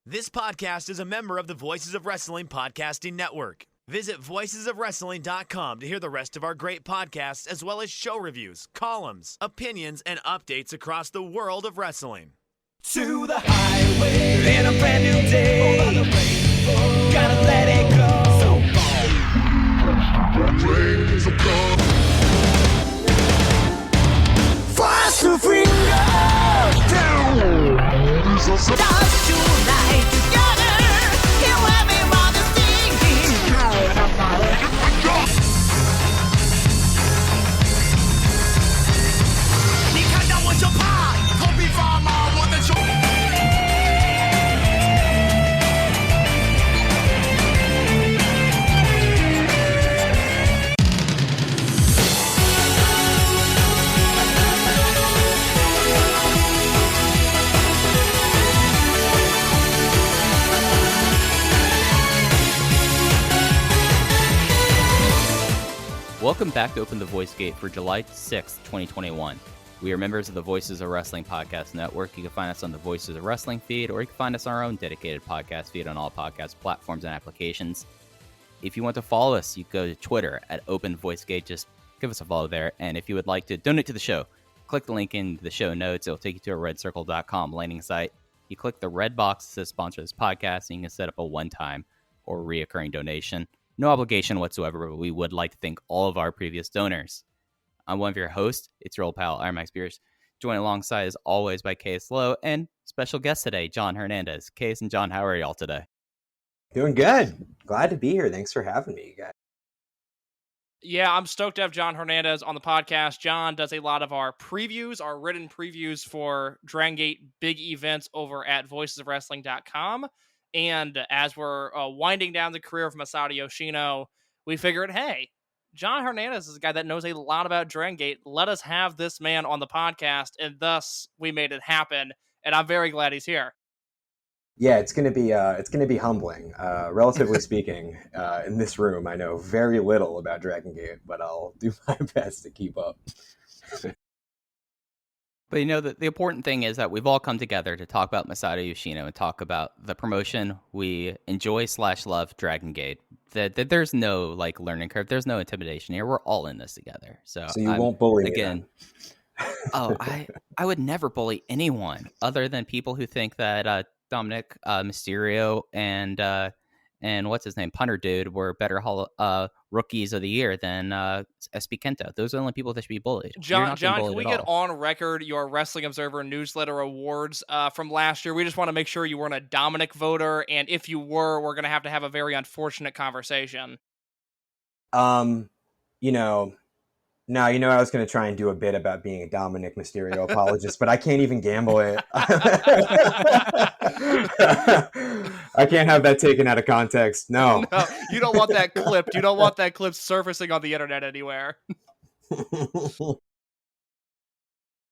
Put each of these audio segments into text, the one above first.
This podcast is a member of the Voices of Wrestling Podcasting Network. Visit voicesofwrestling.com to hear the rest of our great podcasts, as well as show reviews, columns, opinions, and updates across the world of wrestling. To the highway in a brand new day. Gotta let it go. So go. Fast to finger down. Dance tonight together. Here everyone is singing. 你看到我就怕，头皮发麻，我的手。Welcome back to Open the Voice Gate for July 6th, 2021. We are members of the Voices of Wrestling Podcast Network. You can find us on the Voices of Wrestling feed, or you can find us on our own dedicated podcast feed on all podcast platforms and applications. If you want to follow us, you go to Twitter at Open Voice Gate. Just give us a follow there. And if you would like to donate to the show, click the link in the show notes. It'll take you to a redcircle.com landing site. You click the red box that says sponsor this podcast, and you can set up a one-time or reoccurring donation. No obligation whatsoever, but we would like to thank all of our previous donors. I'm one of your hosts. It's your old pal, Iron Max Spears, joined alongside, as always, by Case Lowe and special guest today, John Hernandez. Case and John, how are y'all today? Doing good. Glad to be here. Thanks for having me, you guys. Yeah, I'm stoked to have John Hernandez on the podcast. John does a lot of our previews, our written previews for Dragongate big events over at voicesofwrestling.com. And as we're winding down the career of Masato Yoshino, we figured, hey, John Hernandez is a guy that knows a lot about Dragongate. Let us have this man on the podcast, and thus we made it happen. And I'm very glad he's here. Yeah, it's gonna be humbling. Relatively speaking, in this room, I know very little about Dragongate, but I'll do my best to keep up. But you know, the important thing is that we've all come together to talk about Masato Yoshino and talk about the promotion we enjoy / love, Dragongate. That there's no like learning curve, there's no intimidation here. We're all in this together. So you won't bully me again. Oh, I would never bully anyone other than people who think that Dominic Mysterio and what's his name, Punter Dude, were better rookies of the year than SB Kento. Those are the only people that should be bullied. John, can we get on record your Wrestling Observer newsletter awards from last year? We just want to make sure you weren't a Dominic voter, and if you were, we're going to have a very unfortunate conversation. I was going to try and do a bit about being a Dominic Mysterio apologist, but I can't even gamble it. I can't have that taken out of context. No, you don't want that clipped. You don't want that clip surfacing on the internet anywhere.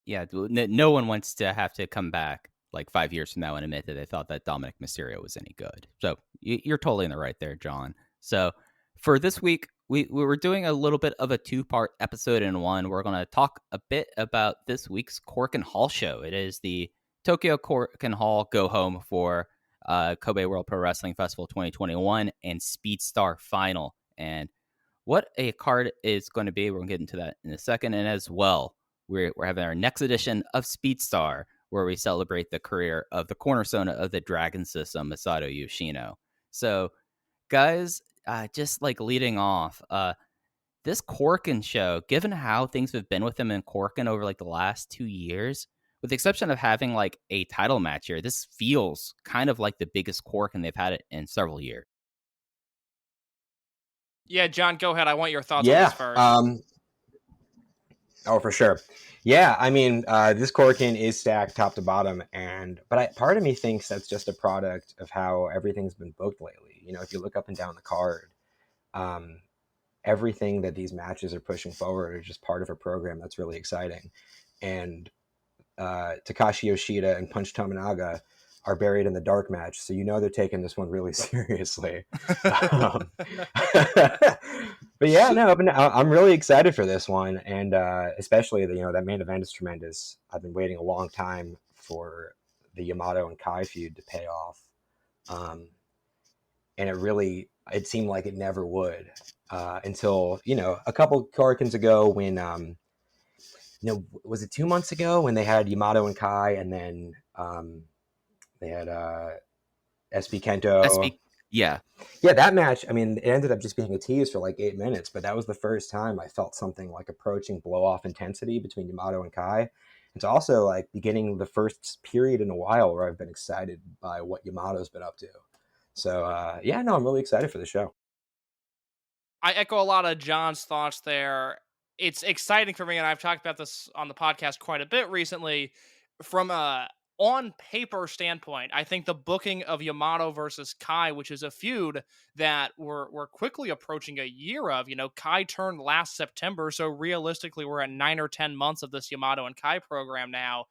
Yeah, no one wants to have to come back like 5 years from now and admit that they thought that Dominic Mysterio was any good. So you're totally in the right there, John. So for this week, we were doing a little bit of a two-part episode in one. We're going to talk a bit about this week's Korakuen Hall show. It is the Tokyo Korakuen Hall go-home for Kobe World Pro Wrestling Festival 2021 and Speed Star Final. And what a card is going to be, we're going to get into that in a second. And as well, we're having our next edition of Speed Star, where we celebrate the career of the cornerstone of the Dragon System, Masato Yoshino. So, guys, just like leading off, this Korakuen show, given how things have been with him in Korakuen over like the last 2 years, with the exception of having like a title match here, this feels kind of like the biggest Korakuen they've had it in several years. Yeah, John, go ahead. I want your thoughts on this first. Oh, for sure. Yeah, I mean, this Korakuen is stacked top to bottom, but part of me thinks that's just a product of how everything's been booked lately. You know, if you look up and down the card, everything that these matches are pushing forward are just part of a program that's really exciting. And Takashi Yoshida and Punch Tominaga are buried in the dark match, so you know they're taking this one really seriously. But yeah, no, I'm really excited for this one, and especially that main event is tremendous. I've been waiting a long time for the Yamato and Kai feud to pay off. And it seemed like it never would until, a couple Korakuens ago when, was it 2 months ago when they had Yamato and Kai, and then they had SB Kento. Yeah. Yeah, that match, I mean, it ended up just being a tease for like 8 minutes, but that was the first time I felt something like approaching blow-off intensity between Yamato and Kai. It's also like beginning the first period in a while where I've been excited by what Yamato's been up to. So, I'm really excited for the show. I echo a lot of John's thoughts there. It's exciting for me, and I've talked about this on the podcast quite a bit recently. From a on paper standpoint, I think the booking of Yamato versus Kai, which is a feud that we're quickly approaching a year of. Kai turned last September, so realistically, we're at 9 or 10 months of this Yamato and Kai program now.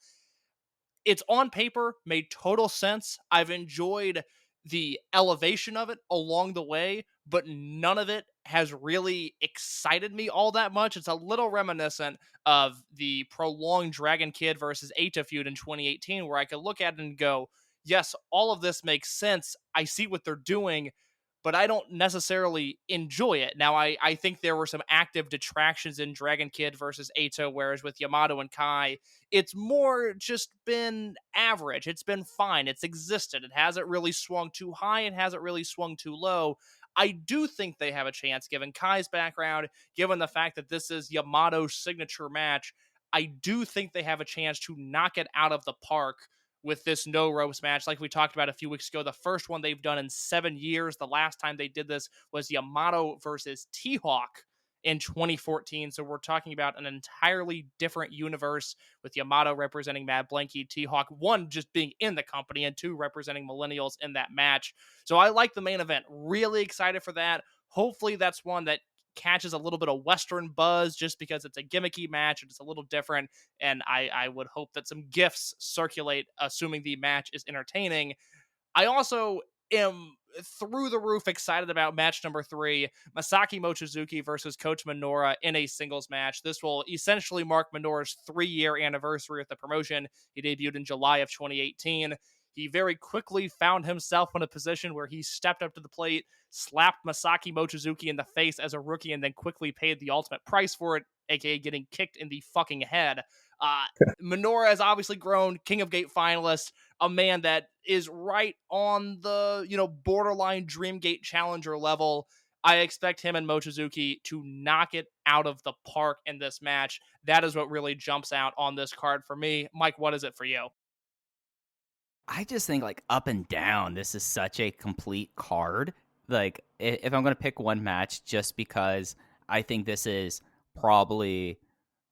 It's on paper made total sense. I've enjoyed the elevation of it along the way, but none of it has really excited me all that much. It's a little reminiscent of the prolonged Dragon Kid versus Eita feud in 2018, where I could look at it and go, yes, all of this makes sense. I see what they're doing, but I don't necessarily enjoy it. Now, I think there were some active detractions in Dragon Kid versus Eita, whereas with Yamato and Kai, it's more just been average. It's been fine. It's existed. It hasn't really swung too high. It hasn't really swung too low. I do think they have a chance, given Kai's background, given the fact that this is Yamato's signature match. I do think they have a chance to knock it out of the park with this no ropes match. Like we talked about a few weeks ago, the first one they've done in 7 years. The last time they did this was Yamato versus T-Hawk in 2014. So we're talking about an entirely different universe, with Yamato representing Mad Blanky, T-Hawk, one, just being in the company, and two, representing millennials in that match. So I like the main event. Really excited for that. Hopefully that's one that catches a little bit of Western buzz, just because it's a gimmicky match and it's a little different. And I would hope that some gifs circulate, assuming the match is entertaining. I also am through the roof excited about match number 3, Masaki Mochizuki versus Coach Minoura in a singles match. This will essentially mark Minoura's 3-year anniversary of the promotion. He debuted in July of 2018. He very quickly found himself in a position where he stepped up to the plate, slapped Masaki Mochizuki in the face as a rookie, and then quickly paid the ultimate price for it, aka getting kicked in the fucking head. Minoura has obviously grown, King of Gate finalist, a man that is right on the, borderline Dreamgate challenger level. I expect him and Mochizuki to knock it out of the park in this match. That is what really jumps out on this card for me. Mike, what is it for you? I just think, like, up and down, this is such a complete card. Like, if I'm going to pick one match, just because I think this is probably,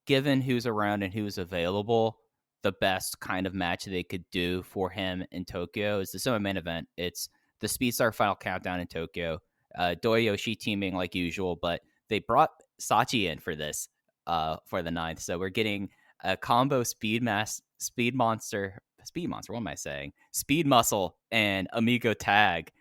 given who's around and who's available, the best kind of match they could do for him in Tokyo is the summer main event. It's the Speedstar Final Countdown in Tokyo. Doi Yoshi teaming like usual, but they brought Sachi in for this for the 9th. So we're getting a combo Speed Monster, what am I saying? Speed Muscle and Amigo Tag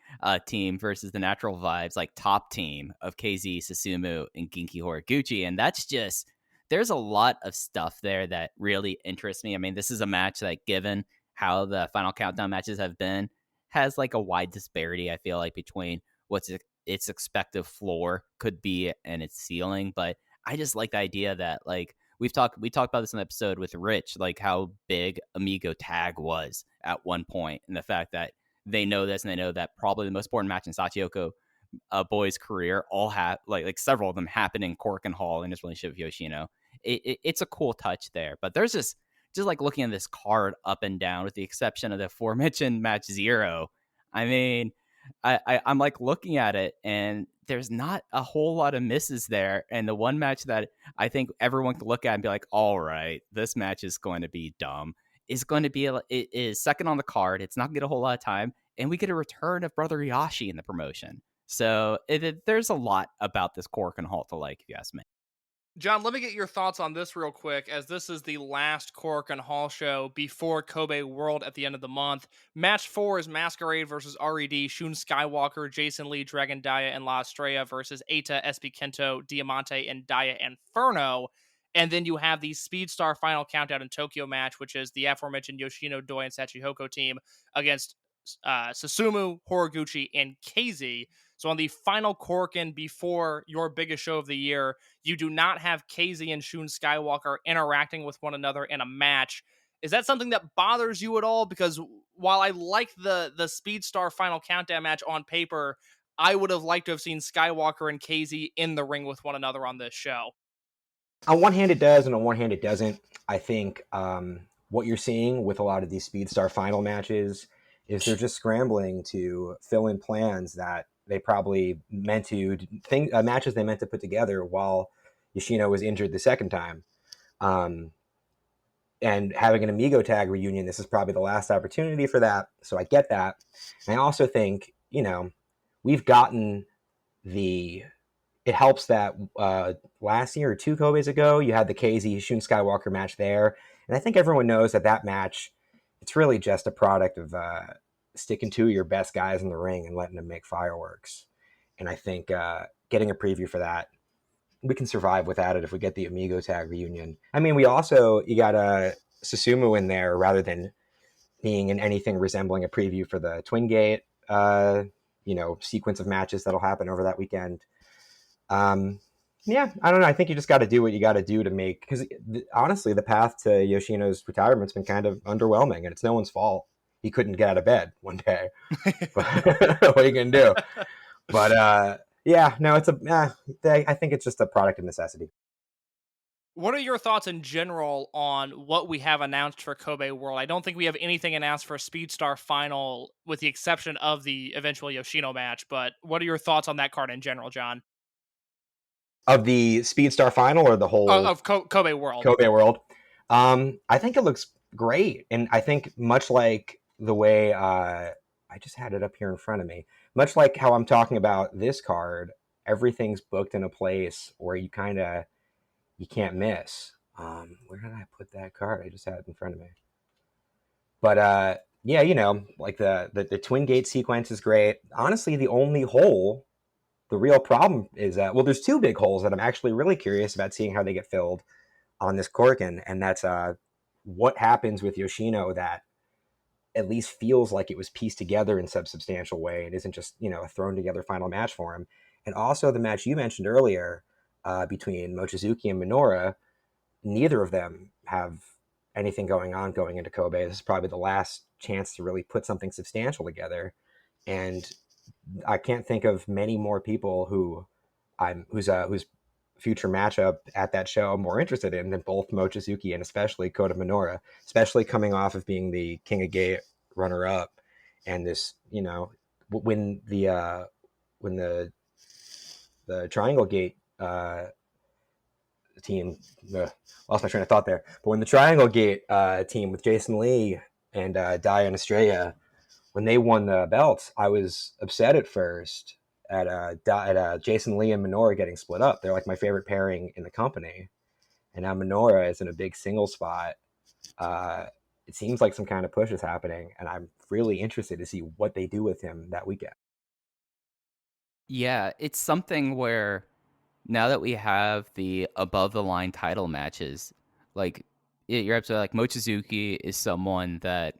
team versus the Natural Vibes, like, top team of KZ, Susumu, and Genki Horiguchi. And that's just, there's a lot of stuff there that really interests me. I mean, this is a match that, given how the Final Countdown matches have been, has like a wide disparity, I feel like, between what's its expected floor could be and its ceiling. But I just like the idea that, like, we talked about this in the episode with Rich, like how big Amigo Tag was at one point, and the fact that they know this, and they know that probably the most important match in Sachiyoko Boy's career all have like several of them happen in Korakuen Hall in his relationship with Yoshino. It's a cool touch there, but there's just like looking at this card up and down, with the exception of the aforementioned match 0. I mean, I'm like looking at it, and there's not a whole lot of misses there. And the one match that I think everyone can look at and be like, all right, this match is going to be dumb, is going to be it is second on the card. It's not going to get a whole lot of time, and we get a return of Brother Yashi in the promotion. So there's a lot about this Korakuen Hall to like, if you ask me. John, let me get your thoughts on this real quick, as this is the last Korakuen Hall show before Kobe World at the end of the month. Match 4 is Masquerade versus RED, Shun Skywalker, Jason Lee, Dragon Dia, and La Estrella versus Eita, SB Kento, Diamante, and Dia Inferno. And then you have the Speedstar Final Countdown in Tokyo match, which is the aforementioned Yoshino, Doi, and Sachihoko team against Susumu, Horiguchi, and KZ. So on the final Korakuen before your biggest show of the year, you do not have KZ and Shun Skywalker interacting with one another in a match. Is that something that bothers you at all? Because while I like the Speedstar Final Countdown match on paper, I would have liked to have seen Skywalker and KZ in the ring with one another on this show. On one hand, it does, and on one hand, it doesn't. I think what you're seeing with a lot of these Speedstar final matches is they're just scrambling to fill in plans that they probably meant to matches they meant to put together while Yoshino was injured the second time. And having an Amigo tag reunion, this is probably the last opportunity for that. So I get that. And I also think, we've gotten it helps that last year or 2 Kobes ago, you had the KZ Shun Skywalker match there. And I think everyone knows that match, it's really just a product of sticking to your best guys in the ring and letting them make fireworks. And I think getting a preview for that, we can survive without it if we get the Amigo tag reunion. I mean, you got Susumu in there rather than being in anything resembling a preview for the Twin Gate, sequence of matches that'll happen over that weekend. Yeah, I don't know. I think you just got to do what you got to do to make, because honestly, the path to Yoshino's retirement's been kind of underwhelming, and it's no one's fault. He couldn't get out of bed one day. What are you gonna do? But yeah, no, I think it's just a product of necessity. What are your thoughts in general on what we have announced for Kobe World? I don't think we have anything announced for Speedstar Final, with the exception of the eventual Yoshino match. But what are your thoughts on that card in general, John? Of the Speedstar Final or the whole of Kobe World? Kobe World. I think it looks great, and I think much like the way I just had it up here in front of me, much like how I'm talking about this card, everything's booked in a place where you can't miss. Where did I put that card? I just had it in front of me. But yeah, like the Twin Gate sequence is great. Honestly, the real problem is that, well, there's 2 big holes that I'm actually really curious about seeing how they get filled on this Korakuen, and that's what happens with Yoshino that at least feels like it was pieced together in some substantial way and isn't just, a thrown together final match for him. And also the match you mentioned earlier between Mochizuki and Minoura, neither of them have anything going into Kobe. This is probably the last chance to really put something substantial together. And I can't think of many more people whose future matchup at that show I'm more interested in than both Mochizuki and especially Kota Minoura, especially coming off of being the King of Gate runner-up, and this, when the Triangle Gate team, lost my train of thought there, but when the Triangle Gate team with Jason Lee and Dai and Estrella, when they won the belts, I was upset at first at Jason Lee and Minoura getting split up. They're like my favorite pairing in the company, and now Minoura is in a big single spot. It seems like some kind of push is happening, and I'm really interested to see what they do with him that weekend. Yeah, it's something where now that we have the above the line title matches, like you're absolutely like Mochizuki is someone that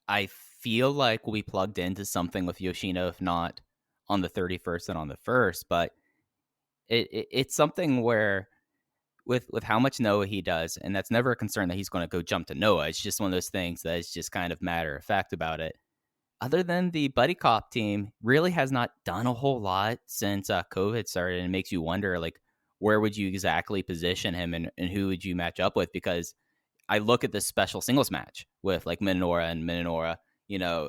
I feel like will be plugged into something with Yoshino, if not on the 31st and on the 1st. But it's something where with how much Noah he does, and that's never a concern that he's going to go jump to Noah. It's just one of those things that is just kind of matter of fact about it. Other than the Buddy Cop team, really has not done a whole lot since COVID started, and it makes you wonder, like, where would you exactly position him and who would you match up with? Because I look at this special singles match with like Minoura, and Minoura,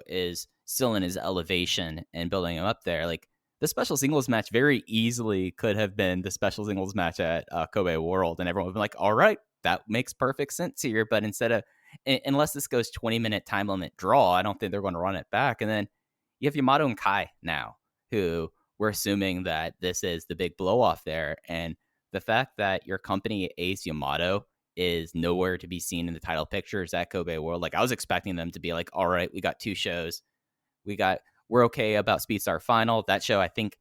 is still in his elevation and building him up there. Like the special singles match very easily could have been the special singles match at Kobe World, and everyone would be like, all right, that makes perfect sense here. But instead of, unless this goes 20-minute time limit draw, I don't think they're going to run it back. And then you have Yamato and Kai now, who we're assuming that this is the big blow off there. And the fact that your company Ace Yamato is nowhere to be seen in the title pictures at Kobe World. Like I was expecting them to be like, all right, we got 2 shows. We're okay about Speedstar Final. That show, I think,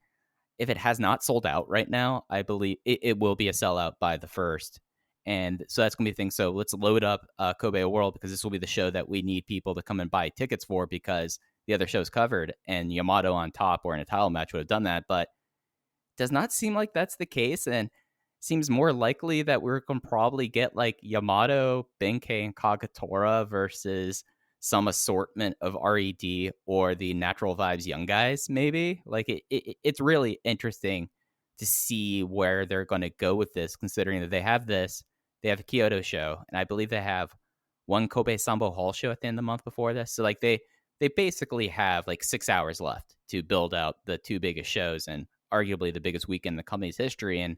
if it has not sold out right now, I believe it will be a sellout by the 1st. And so that's going to be the thing. So let's load up Kobe World, because this will be the show that we need people to come and buy tickets for, because the other shows covered, and Yamato on top or in a title match would have done that, but does not seem like that's the case, and seems more likely that we're going to probably get like Yamato, Benkei, and Kagetora versus some assortment of RED or the Natural Vibes Young Guys, maybe. Like it's really interesting to see where they're going to go with this, considering that they have a Kyoto show, and I believe they have one Kobe Sambo Hall show at the end of the month before this. So like they basically have like 6 hours left to build out the two biggest shows and arguably the biggest weekend in the company's history. And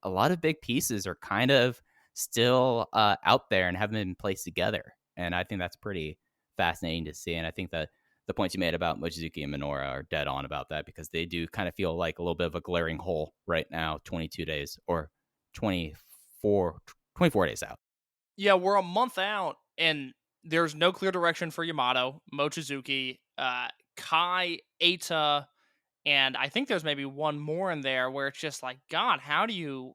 a lot of big pieces are kind of still out there and haven't been placed together. And I think that's pretty fascinating to see. And I think that the points you made about Mochizuki and Minoura are dead on about that, because they do kind of feel like a little bit of a glaring hole right now, 22 days or 24 days out. Yeah, we're a month out, and there's no clear direction for Yamato, Mochizuki, Kai, Eita, and I think there's maybe one more in there where it's just like, God, how do you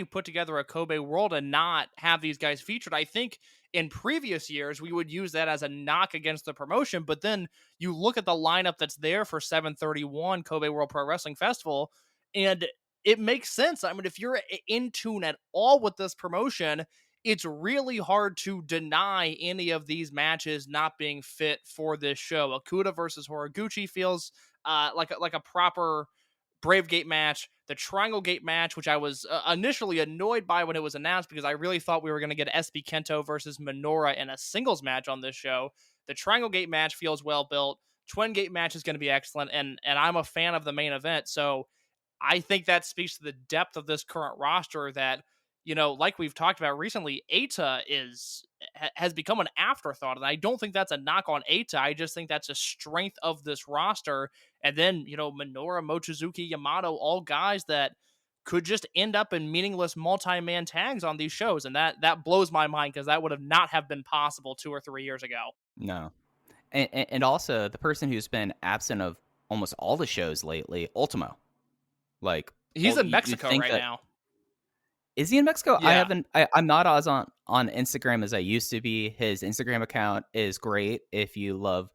put together a Kobe World and not have these guys featured? I think in previous years we would use that as a knock against the promotion, but then you look at the lineup that's there for 731 Kobe World Pro Wrestling Festival, and it makes sense. I mean, if you're in tune at all with this promotion, it's really hard to deny any of these matches not being fit for this show. Okuda versus Horiguchi feels like a proper Brave Gate match. The Triangle Gate match, which I was initially annoyed by when it was announced, because I really thought we were going to get SB Kento versus Minoura in a singles match on this show. The Triangle Gate match feels well built. Twin Gate match is going to be excellent, and I'm a fan of the main event. So I think that speaks to the depth of this current roster that, you know, like we've talked about recently, Eita has become an afterthought, and I don't think that's a knock on Eita. I just think that's a strength of this roster. And then, you know, Minoura, Mochizuki, Yamato, all guys that could just end up in meaningless multi-man tags on these shows, and that blows my mind, because that would have not have been possible 2 or 3 years ago. No, and also the person who's been absent of almost all the shows lately, Ultimo. Like, he's in Mexico right now. Is he in Mexico? Yeah. I'm not as on Instagram as I used to be. His Instagram account is great if you love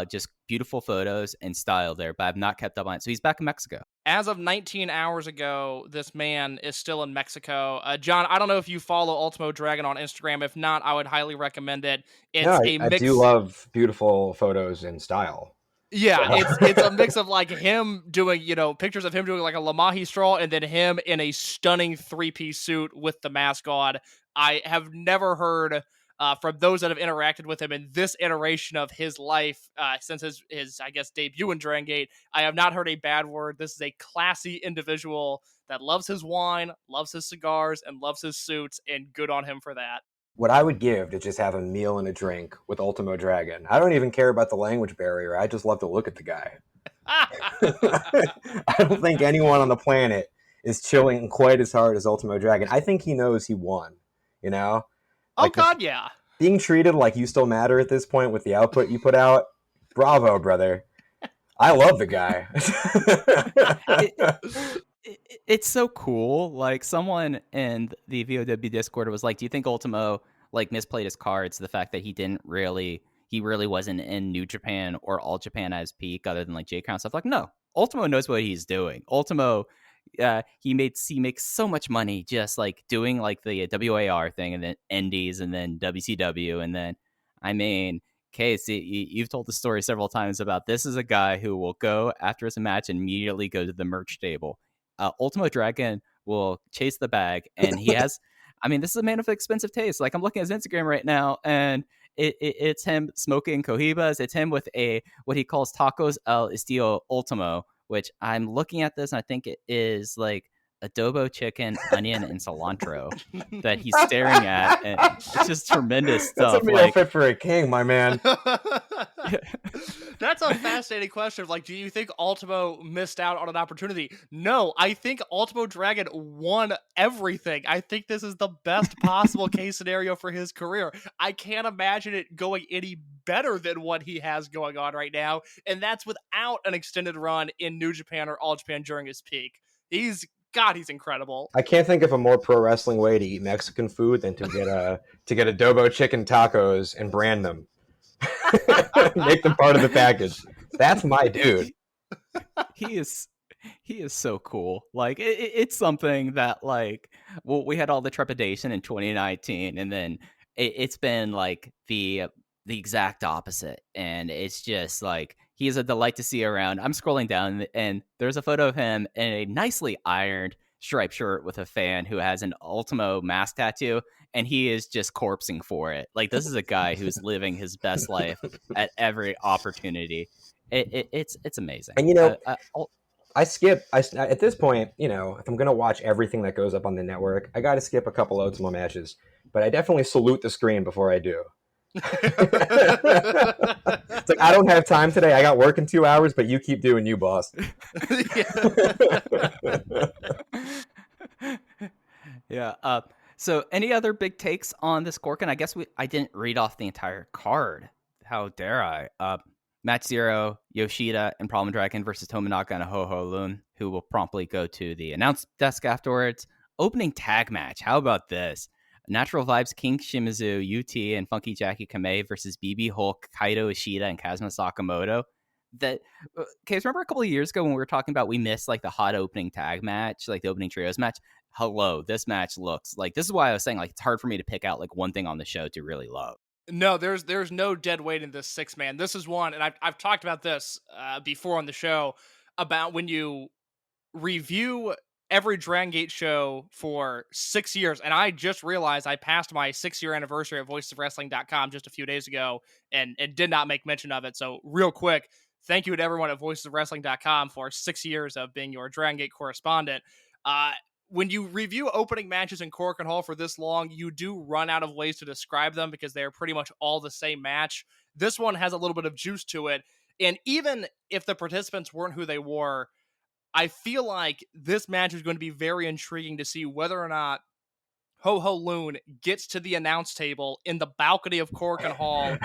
just beautiful photos and style there, but I've not kept up on it. So he's back in Mexico. As of 19 hours ago, this man is still in Mexico. John, I don't know if you follow Ultimo Dragon on Instagram. If not, I would highly recommend it. I do love beautiful photos and style. Yeah, it's a mix of like him doing, you know, pictures of him doing like a Lamahi stroll, and then him in a stunning 3-piece suit with the mask on. I have never heard from those that have interacted with him in this iteration of his life since his I guess debut in Dragon Gate. I have not heard a bad word. This is a classy individual that loves his wine, loves his cigars, and loves his suits, and good on him for that. What I would give to just have a meal and a drink with Ultimo Dragon. I don't even care about the language barrier. I just love to look at the guy. I don't think anyone on the planet is chilling quite as hard as Ultimo Dragon. I think he knows he won, you know? Like, oh, God, yeah. Being treated like you still matter at this point with the output you put out, bravo, brother. I love the guy. It's so cool. Like, someone in the VOW Discord was like, do you think Ultimo like misplayed his cards? The fact that he really wasn't in New Japan or All Japan as peak, other than like J-Crown stuff. Like, no, Ultimo knows what he's doing. Ultimo, he makes so much money just like doing like the WAR thing, and then Indies, and then WCW, and then, I mean, Case, you've told the story several times about this is a guy who will go after his match and immediately go to the merch table. Ultimo Dragon will chase the bag, and he has, I mean, this is a man of expensive taste. Like, I'm looking at his Instagram right now, and it's him smoking cohibas. It's him with what he calls tacos al estilo Ultimo, which I'm looking at this, and I think it is like adobo chicken, onion, and cilantro that he's staring at, and it's just tremendous stuff. That's a meal fit for a king, my man. That's a fascinating question. Like, do you think Ultimo missed out on an opportunity? No, I think Ultimo Dragon won everything. I think this is the best possible case scenario for his career. I can't imagine it going any better than what he has going on right now, and that's without an extended run in New Japan or All Japan during his peak. He's incredible. I can't think of a more pro wrestling way to eat Mexican food than to get adobo chicken tacos and brand them. Make them part of the package. That's my dude. He is so cool. Like it's something that like, well, we had all the trepidation in 2019, and then it's been like the exact opposite, and it's just like he is a delight to see around. I'm scrolling down, and there's a photo of him in a nicely ironed striped shirt with a fan who has an Ultimo mask tattoo, and he is just corpsing for it. Like, this is a guy who's living his best life at every opportunity. It's amazing. And, you know, at this point, you know, if I'm going to watch everything that goes up on the network, I got to skip a couple Ultimo matches. But I definitely salute the screen before I do. It's like, I don't have time today. I got work in 2 hours, but you keep doing you, boss. Yeah. So any other big takes on this Korakuen? I guess I didn't read off the entire card. How dare I? Match 0, Yoshida and Problem Dragon versus Tominaga and Ho Ho Lun, who will promptly go to the announce desk afterwards. Opening tag match. How about this? Natural Vibes, King Shimizu, UT, and Funky Jackie Kamei versus BB Hulk, Kaito Ishida, and Kazuma Sakamoto. Okay, remember a couple of years ago when we were talking about we missed like the hot opening tag match, like the opening trios match? Hello, this match looks like, this is why I was saying like it's hard for me to pick out like one thing on the show to really love. No, there's no dead weight in this 6-man. This is one, and I've talked about this before on the show, about when you review every Dragongate show for 6 years, and I just realized I passed my 6-year anniversary at voicesofwrestling.com just a few days ago and did not make mention of it. So real quick, thank you to everyone at voicesofwrestling.com for 6 years of being your Dragongate correspondent. When you review opening matches in Korakuen Hall for this long, you do run out of ways to describe them because they're pretty much all the same match. This one has a little bit of juice to it. And even if the participants weren't who they were, I feel like this match is going to be very intriguing to see whether or not Ho Ho Lun gets to the announce table in the balcony of Korakuen Hall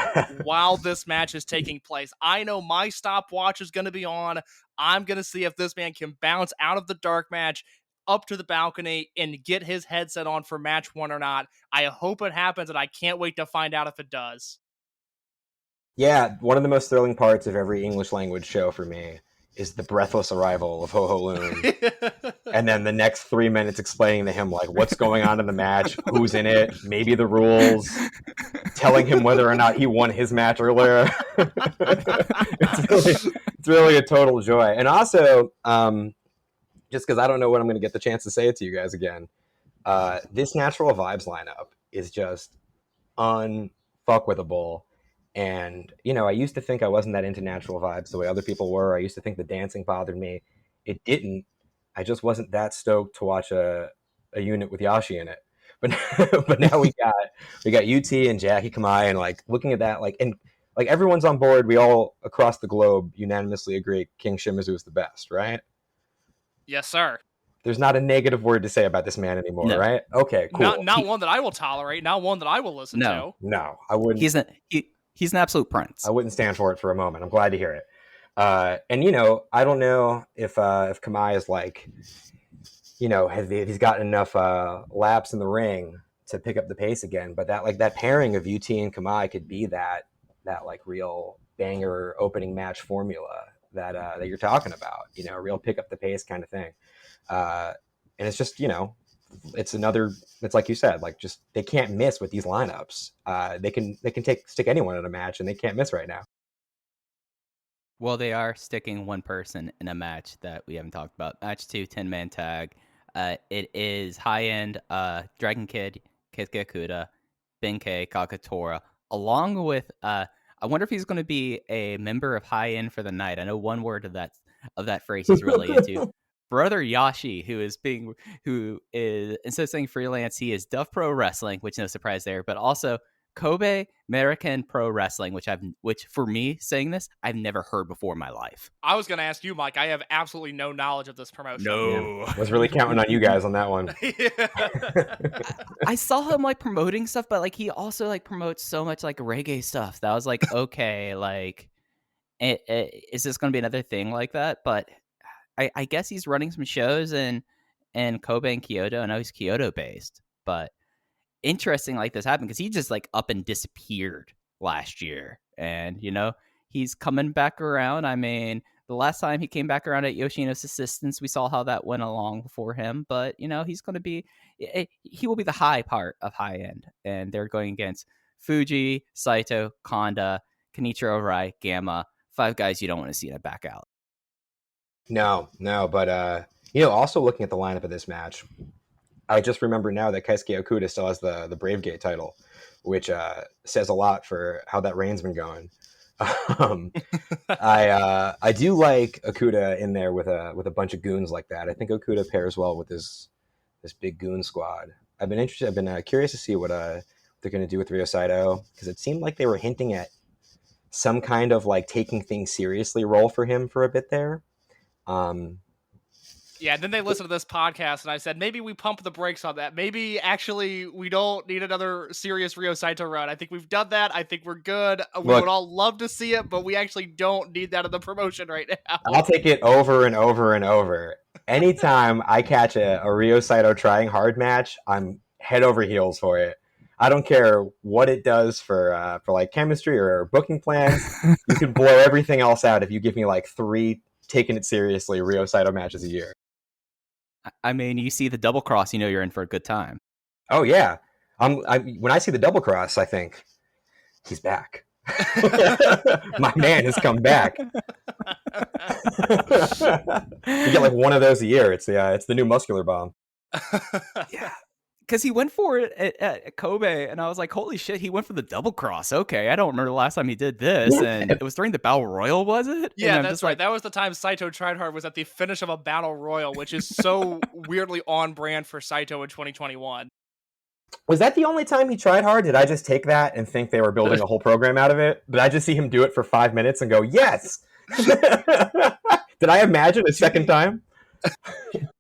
while this match is taking place. I know my stopwatch is going to be on. I'm going to see if this man can bounce out of the dark match up to the balcony and get his headset on for match 1 or not. I hope it happens, and I can't wait to find out if it does. Yeah, one of the most thrilling parts of every English language show for me is the breathless arrival of Ho Ho Lun. And then the next 3 minutes explaining to him like what's going on in the match, who's in it, maybe the rules, telling him whether or not he won his match earlier. It's really a total joy. And also, just because I don't know when I'm going to get the chance to say it to you guys again, this Natural Vibes lineup is just unfuckwithable. And, you know, I used to think I wasn't that into Natural Vibes the way other people were. I used to think the dancing bothered me. It didn't. I just wasn't that stoked to watch a unit with Yashi in it. But now we got UT and Jackie Kamei, and like looking at that, like, and like everyone's on board. We all across the globe unanimously agree King Shimizu is the best, right? Yes, sir. There's not a negative word to say about this man anymore, No. Right? Okay, cool. Not one that I will tolerate. Not one that I will listen to. No, I wouldn't. He's an absolute prince. I wouldn't stand for it for a moment. I'm glad to hear it. And you know, I don't know if Kamei is like, you know, he's gotten enough laps in the ring to pick up the pace again. But that pairing of UT and Kamei could be that like real banger opening match formula that you're talking about. You know, real pick up the pace kind of thing. And it's just, you know, it's like you said, like just they can't miss with these lineups. They can stick anyone in a match and they can't miss right now. Well, they are sticking one person in a match that we haven't talked about. Match 2, 10-man tag. It is high-end Dragon Kid, Keisuke Kuda, Benkei, Kakatora, along with I wonder if he's going to be a member of high-end for the night. I know one word of that phrase he's really into. Brother Yashi, who is instead of saying freelance, he is Duff Pro Wrestling, which no surprise there, but also Kobe American Pro Wrestling, which for me saying this, I've never heard before in my life. I was going to ask you, Mike. I have absolutely no knowledge of this promotion. No, I was really counting on you guys on that one. I saw him like promoting stuff, but like he also like promotes so much like reggae stuff that I was like, okay, like, is this going to be another thing like that? But I guess he's running some shows in Kobe and Kyoto. I know he's Kyoto based, but interesting like this happened because he just like up and disappeared last year. And, he's coming back around. I mean, the last time he came back around at Yoshino's assistance, we saw how that went along for him. But, he's going to be, he will be the high part of high end. And they're going against Fuji, Saito, Kanda, Kenichiro Arai, Gamma, 5 guys you don't want to see in a back out. No, but also looking at the lineup of this match, I just remember now that Keisuke Okuda still has the Bravegate title, which says a lot for how that reign's been going. I do like Okuda in there with a bunch of goons like that. I think Okuda pairs well with this big goon squad. I've been curious to see what they're going to do with Ryo Saito, because it seemed like they were hinting at some kind of like taking things seriously role for him for a bit there. Yeah, then they listened to this podcast, and I said, maybe we pump the brakes on that. Maybe, actually, we don't need another serious Ryo Saito run. I think we've done that. I think we're good. We would all love to see it, but we actually don't need that in the promotion right now. I'll take it over and over and over. Anytime I catch a Ryo Saito trying hard match, I'm head over heels for it. I don't care what it does for like chemistry or booking plans. You can blow everything else out if you give me like 3 taking it seriously Ryo Saito matches a year. I mean, you see the double cross, you're in for a good time. Oh yeah, when I see the double cross, I think he's back. My man has come back. You get like one of those a year. It's the new muscular bomb. Yeah, because he went for it at Kobe, and I was like, holy shit, he went for the double cross. Okay, I don't remember the last time he did this, and it was during the Battle Royal, was it? Yeah, that's right. That was the time Saito tried hard, was at the finish of a Battle Royal, which is so weirdly on brand for Saito in 2021. Was that the only time he tried hard? Did I just take that and think they were building a whole program out of it? Did I just see him do it for 5 minutes and go, yes? Did I imagine a second time?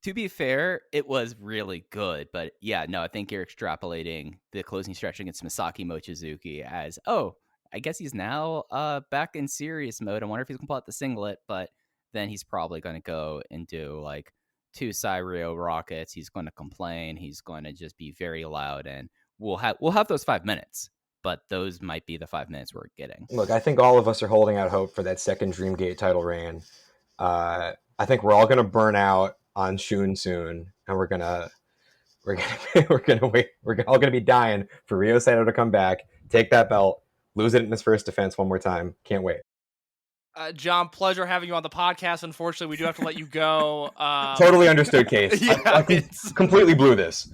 To be fair, it was really good, but yeah, no, I think you're extrapolating the closing stretch against Masaki Mochizuki as, I guess he's now back in serious mode. I wonder if he's going to pull out the singlet, but then he's probably going to go and do like 2 Cyrio rockets. He's going to complain. He's going to just be very loud, and we'll have those 5 minutes, but those might be the 5 minutes we're getting. Look, I think all of us are holding out hope for that second Dreamgate title reign. I think we're all going to burn out on Shun soon, and we're gonna wait. We're all going to be dying for Ryo Saito to come back, take that belt, lose it in his first defense one more time. Can't wait. John, pleasure having you on the podcast. Unfortunately, we do have to let you go. Totally understood, Case. Yeah, I completely blew this.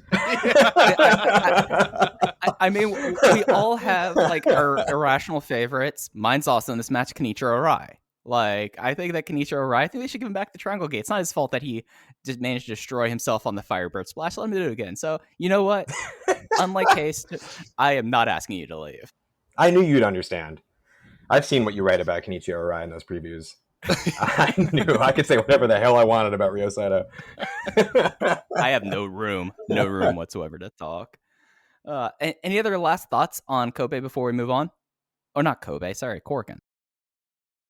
I mean, we all have like our irrational favorites. Mine's also in this match, Kenichiro Arai. Like, I think that Kenichiro Arai, I think they should give him back the Triangle Gate. It's not his fault that he just managed to destroy himself on the Firebird Splash. Let him do it again. So, you know what? Unlike Case, I am not asking you to leave. I knew you'd understand. I've seen what you write about Kenichiro Arai in those previews. I knew I could say whatever the hell I wanted about Ryo Saito. I have no room whatsoever to talk. Any other last thoughts on Kobe before we move on? Or not Kobe, sorry, Korakuen.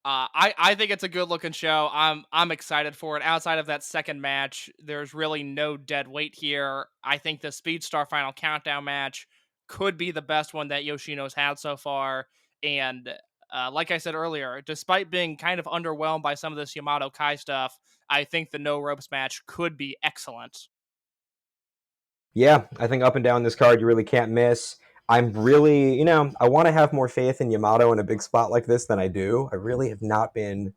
I think it's a good looking show. I'm excited for it. Outside of that second match, there's really no dead weight here. I think the Speedstar Final Countdown match could be the best one that Yoshino's had so far. And like I said earlier, despite being kind of underwhelmed by some of this Yamato Kai stuff, I think the no ropes match could be excellent. Yeah, I think up and down this card, you really can't miss. I'm really, I want to have more faith in Yamato in a big spot like this than I do. I really have not been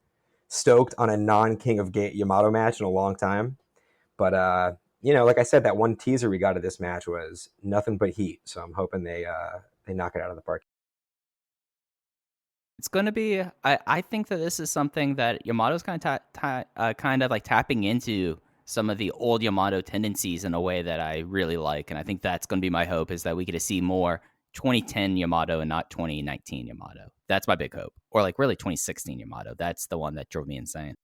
stoked on a non-King of Gate Yamato match in a long time. But, like I said, that one teaser we got of this match was nothing but heat. So I'm hoping they knock it out of the park. It's going to be, I think that this is something that Yamato's kind of like tapping into some of the old Yamato tendencies in a way that I really like. And I think that's going to be my hope, is that we get to see more 2010 Yamato and not 2019 Yamato. That's my big hope. Or like really 2016 Yamato. That's the one that drove me insane.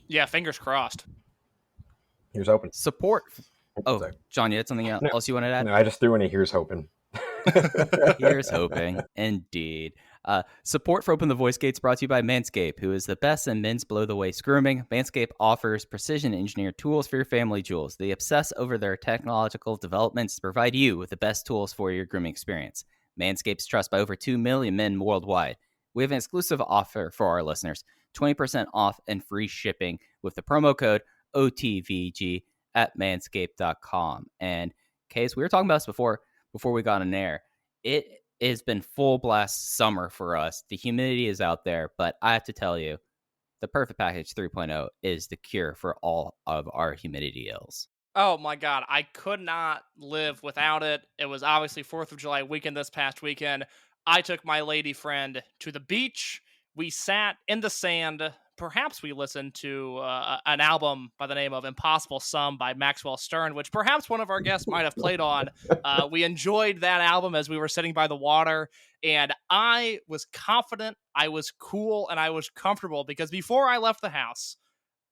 Yeah, fingers crossed. Here's hoping. Support. Oh, John, you had something else you wanted to add? No, I just threw in a here's hoping. Here's hoping. Indeed. Support for Open the Voice Gates brought to you by Manscaped, who is the best in men's below-the-waist grooming. Manscaped offers precision-engineered tools for your family jewels. They obsess over their technological developments to provide you with the best tools for your grooming experience. Manscaped's trust by over 2 million men worldwide. We have an exclusive offer for our listeners, 20% off and free shipping with the promo code OTVG at manscaped.com. And Case, we were talking about this before we got on air. It has been full blast summer for us. The humidity is out there, but I have to tell you, the Perfect Package 3.0 is the cure for all of our humidity ills. Oh my God, I could not live without it. It was obviously 4th of July weekend this past weekend. I took my lady friend to the beach. We sat in the sand. Perhaps we listened to an album by the name of Impossible Sum by Maxwell Stern, which perhaps one of our guests might have played on. We enjoyed that album as we were sitting by the water, and I was confident, I was cool, and I was comfortable because before I left the house,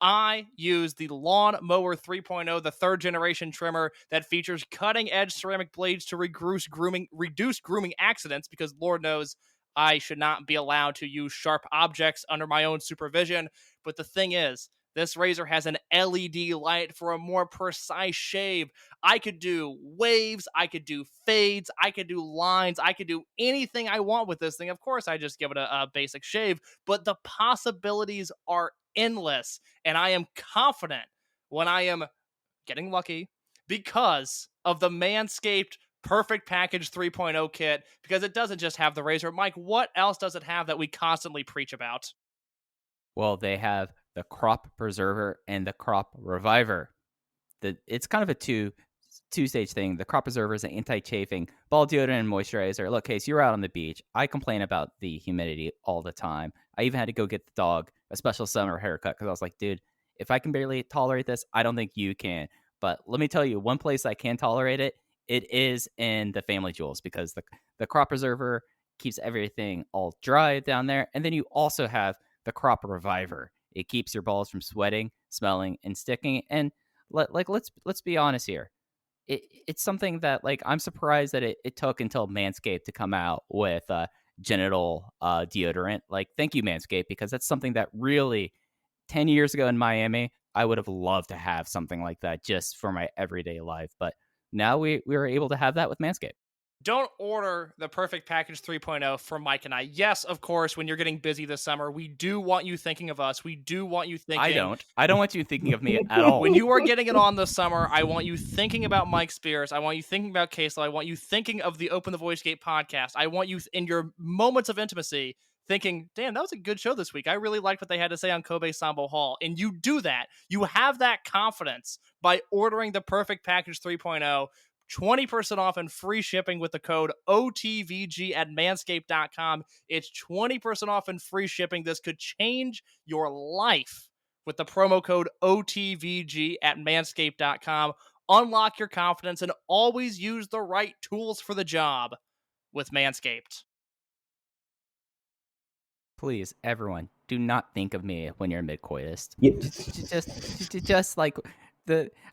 I used the Lawn Mower 3.0, the 3rd generation trimmer that features cutting-edge ceramic blades to reduce grooming accidents, because Lord knows I should not be allowed to use sharp objects under my own supervision. But the thing is, this razor has an LED light for a more precise shave. I could do waves, I could do fades, I could do lines, I could do anything I want with this thing. Of course, I just give it a basic shave, but the possibilities are endless. And I am confident when I am getting lucky because of the Manscaped Perfect Package 3.0 kit, because it doesn't just have the razor. Mike, what else does it have that we constantly preach about? Well, they have the Crop Preserver and the Crop Reviver. It's kind of a two-stage thing. The Crop Preserver is an anti-chafing ball deodorant and moisturizer. Look, Case, you're out on the beach. I complain about the humidity all the time. I even had to go get the dog a special summer haircut because I was like, dude, if I can barely tolerate this, I don't think you can. But let me tell you, one place I can tolerate it, it is in the Family Jewels, because the Crop Preserver keeps everything all dry down there. And then you also have the Crop Reviver. It keeps your balls from sweating, smelling, and sticking. And let's be honest here. It's something that, like, I'm surprised that it took until Manscaped to come out with genital deodorant. Like, thank you, Manscaped, because that's something that really 10 years ago in Miami, I would have loved to have something like that just for my everyday life. But now we were able to have that with Manscaped. Don't order the Perfect Package 3.0 for Mike and I. Yes, of course, when you're getting busy this summer, we do want you thinking of us. We do want you thinking. I don't want you thinking of me at all. When you are getting it on this summer, I want you thinking about Mike Spears. I want you thinking about Casey. I want you thinking of the Open the Voice Gate podcast. I want you in your moments of intimacy thinking, damn, that was a good show this week. I really liked what they had to say on Kobe Sambo Hall. And you do that. You have that confidence by ordering the Perfect Package 3.0. 20% off and free shipping with the code OTVG at manscaped.com. It's 20% off and free shipping. This could change your life with the promo code OTVG at manscaped.com. Unlock your confidence and always use the right tools for the job with Manscaped. Please, everyone, do not think of me when you're mid-coitus. Yeah. Just like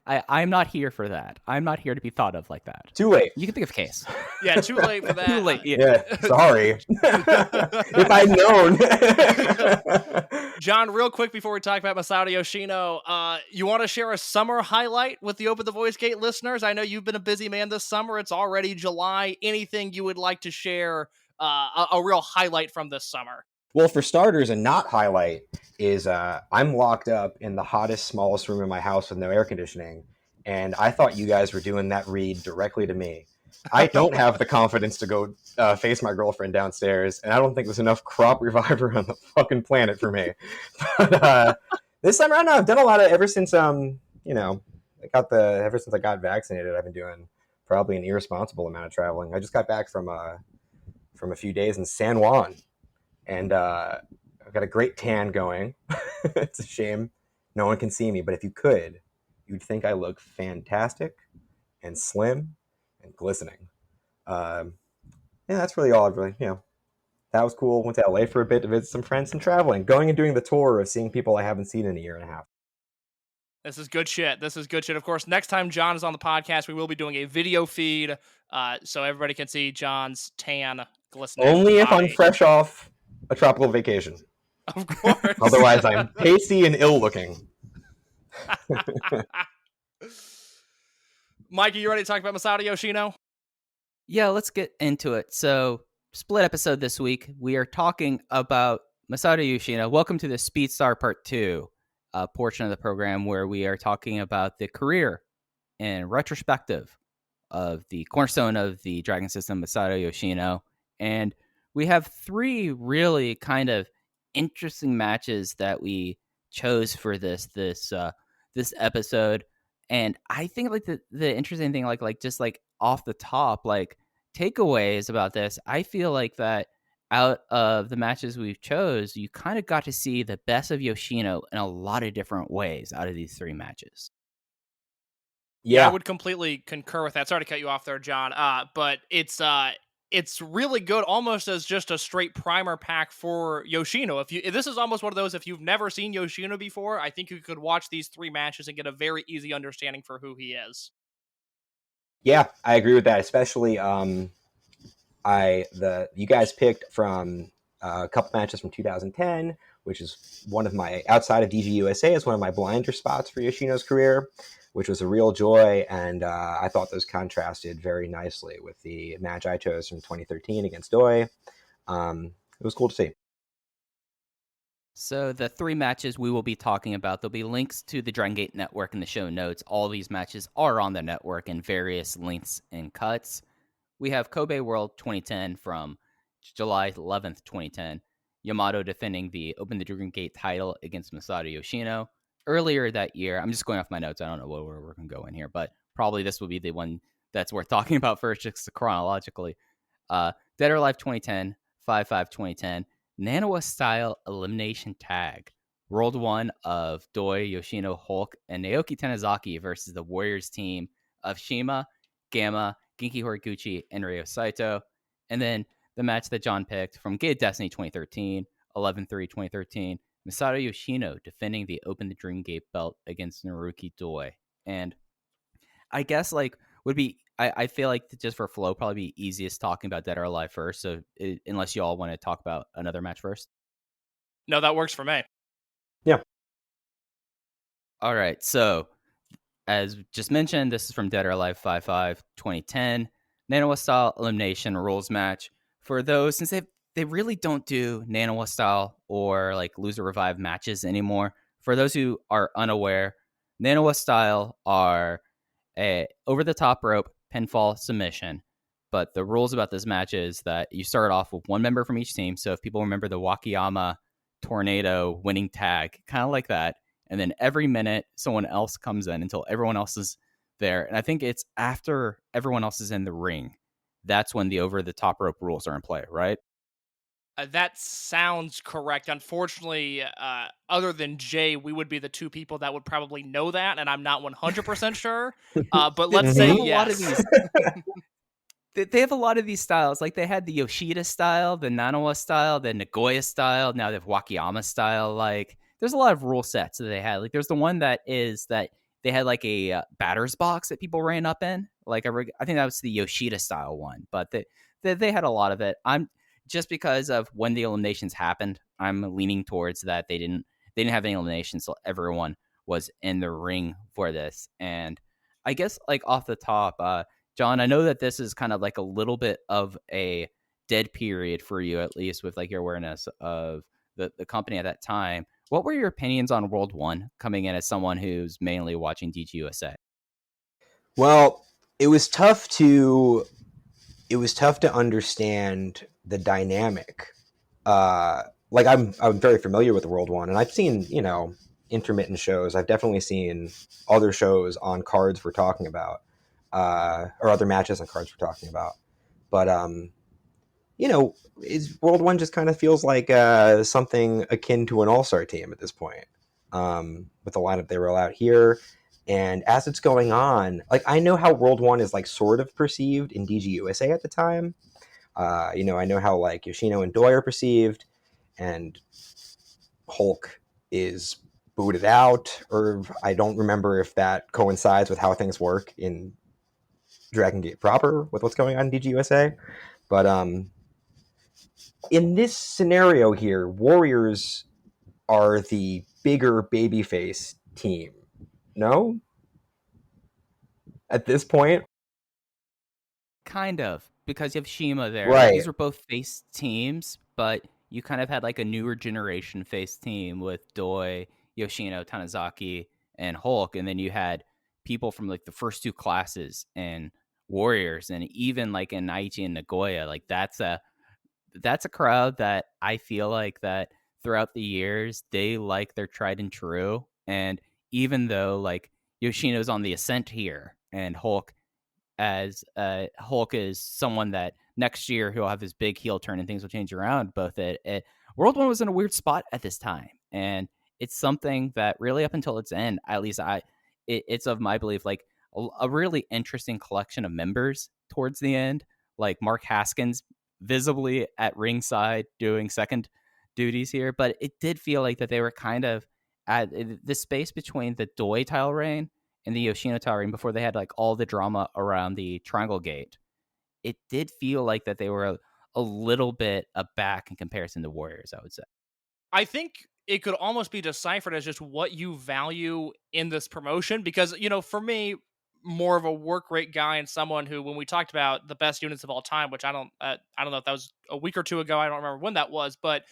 I'm not here for that. I'm not here to be thought of like that. Too late. You can think of Case. Yeah, too late for that. Too late. Yeah, sorry. If I'd known. John, real quick before we talk about Masato Yoshino, you want to share a summer highlight with the Open the Voice Gate listeners? I know you've been a busy man this summer. It's already July. Anything you would like to share, a real highlight from this summer? Well, for starters, a not highlight is I'm locked up in the hottest, smallest room in my house with no air conditioning, and I thought you guys were doing that read directly to me. I don't have the confidence to go face my girlfriend downstairs, and I don't think there's enough Crop Reviver on the fucking planet for me. But this summer, I don't know, I've done a lot of, ever since ever since I got vaccinated, I've been doing probably an irresponsible amount of traveling. I just got back from a few days in San Juan. And I've got a great tan going. It's a shame no one can see me, but if you could, you'd think I look fantastic and slim and glistening. Yeah, that's really all I've really, that was cool. Went to LA for a bit to visit some friends and traveling, going and doing the tour of seeing people I haven't seen in a year and a half. This is good shit. Of course, next time John is on the podcast, we will be doing a video feed so everybody can see John's tan, glistening Only if body. I'm fresh off a tropical vacation. Of course. Otherwise, I'm pasty and ill-looking. Mike, are you ready to talk about Masato Yoshino? Yeah, let's get into it. So, split episode this week. We are talking about Masato Yoshino. Welcome to the Speed Star Part 2 portion of the program where we are talking about the career and retrospective of the cornerstone of the Dragon System, Masato Yoshino. And we have 3 really kind of interesting matches that we chose for this episode. And I think like the interesting thing, like just like off the top, like takeaways about this, I feel like that out of the matches we've chose, you kind of got to see the best of Yoshino in a lot of different ways out of these 3 matches. Yeah, I Yeah, would completely concur with that. Sorry to cut you off there, John. But it's really good, almost as just a straight primer pack for Yoshino. If this is almost one of those, if you've never seen Yoshino before, I think you could watch these 3 matches and get a very easy understanding for who he is. yeah, I agree with that. Especially, you guys picked from a couple matches from 2010, which is one of my outside of DGUSA is one of my blinder spots for Yoshino's career, which was a real joy, and I thought those contrasted very nicely with the match I chose from 2013 against Doi. It was cool to see. So the 3 matches we will be talking about, there'll be links to the Dragongate Network in the show notes. All these matches are on the network in various lengths and cuts. We have Kobe World 2010 from July 11th, 2010. Yamato defending the Open the Dragongate title against Masato Yoshino. Earlier that year, I'm just going off my notes. I don't know where we're going to go in here, but probably this will be the one that's worth talking about first, just chronologically. Dead or Alive 2010, 5-5 2010. Nanawa style elimination tag. World 1 of Doi, Yoshino, Hulk, and Naoki Tanizaki versus the Warriors team of Shima, Gamma, Genki Horiguchi, and Ryo Saito. And then the match that John picked from Gate Destiny 2013, 11-3 2013. Masato Yoshino defending the Open the Dream Gate belt against Naruki Doi. And I guess like would be I feel like just for flow probably be easiest talking about Dead or Alive first. So unless you all want to talk about another match first. No, that works for me. Yeah. All right. So as just mentioned, this is from Dead or Alive 5-5 2010. Nanawa style elimination rules match. For those, since they really don't do Nanawa style or like loser revive matches anymore. For those who are unaware, Nanawa style are a over the top rope pinfall submission. But the rules about this match is that you start off with 1 member from each team. So if people remember the Wakayama tornado winning tag, kind of like that. And then every minute someone else comes in until everyone else is there. And I think it's after everyone else is in the ring. That's when the over the top rope rules are in play, right? That sounds correct. Unfortunately, other than Jay, we would be the 2 people that would probably know that, and I'm not 100% sure. But let's They say have a yes. lot of these. They have a lot of these styles. Like they had the Yoshida style, the Nanawa style, the Nagoya style. Now they have Wakayama style. Like there's a lot of rule sets that they had. Like there's the one that is that they had like a batter's box that people ran up in. Like I think that was the Yoshida style one. But they had a lot of it. I'm just because of when the eliminations happened, I'm leaning towards that they didn't have any eliminations, so everyone was in the ring for this. And I guess like off the top, John, I know that this is kind of like a little bit of a dead period for you, at least with like your awareness of the company at that time. What were your opinions on World 1 coming in as someone who's mainly watching DGUSA? Well, it was tough to understand the dynamic. Like I'm very familiar with World 1, and I've seen intermittent shows. I've definitely seen other shows on cards we're talking about, or other matches on cards we're talking about. But is World 1 just kind of feels like something akin to an all-star team at this point, with the lineup they roll out here. And as it's going on, like I know how World 1 is like sort of perceived in DGUSA at the time. I know how like Yoshino and Doi are perceived, and Hulk is booted out, or I don't remember if that coincides with how things work in Dragongate proper with what's going on in DGUSA. But in this scenario here, Warriors are the bigger babyface team. No? At this point? Kind of, because you have Shima there. Right. These were both face teams, but you kind of had like a newer generation face team with Doi, Yoshino, Tanizaki, and Hulk, and then you had people from like the first two classes and Warriors, and even like in Aichi and Nagoya. Like that's a crowd that I feel like that throughout the years they like their tried and true. And even though like Yoshino's on the ascent here, and Hulk is someone that next year he'll have his big heel turn and things will change around. Both at World One was in a weird spot at this time, and it's something that really up until its end, at least it's of my belief, like a really interesting collection of members towards the end, like Mark Haskins visibly at ringside doing second duties here, but it did feel like that they were kind of at the space between the Doi title reign and the Yoshino title reign before they had like all the drama around the Triangle Gate. It did feel like that they were a little bit aback in comparison to Warriors, I would say. I think it could almost be deciphered as just what you value in this promotion, because, for me, more of a work rate guy and someone who, when we talked about the best units of all time, which I don't know if that was a week or two ago, I don't remember when that was, but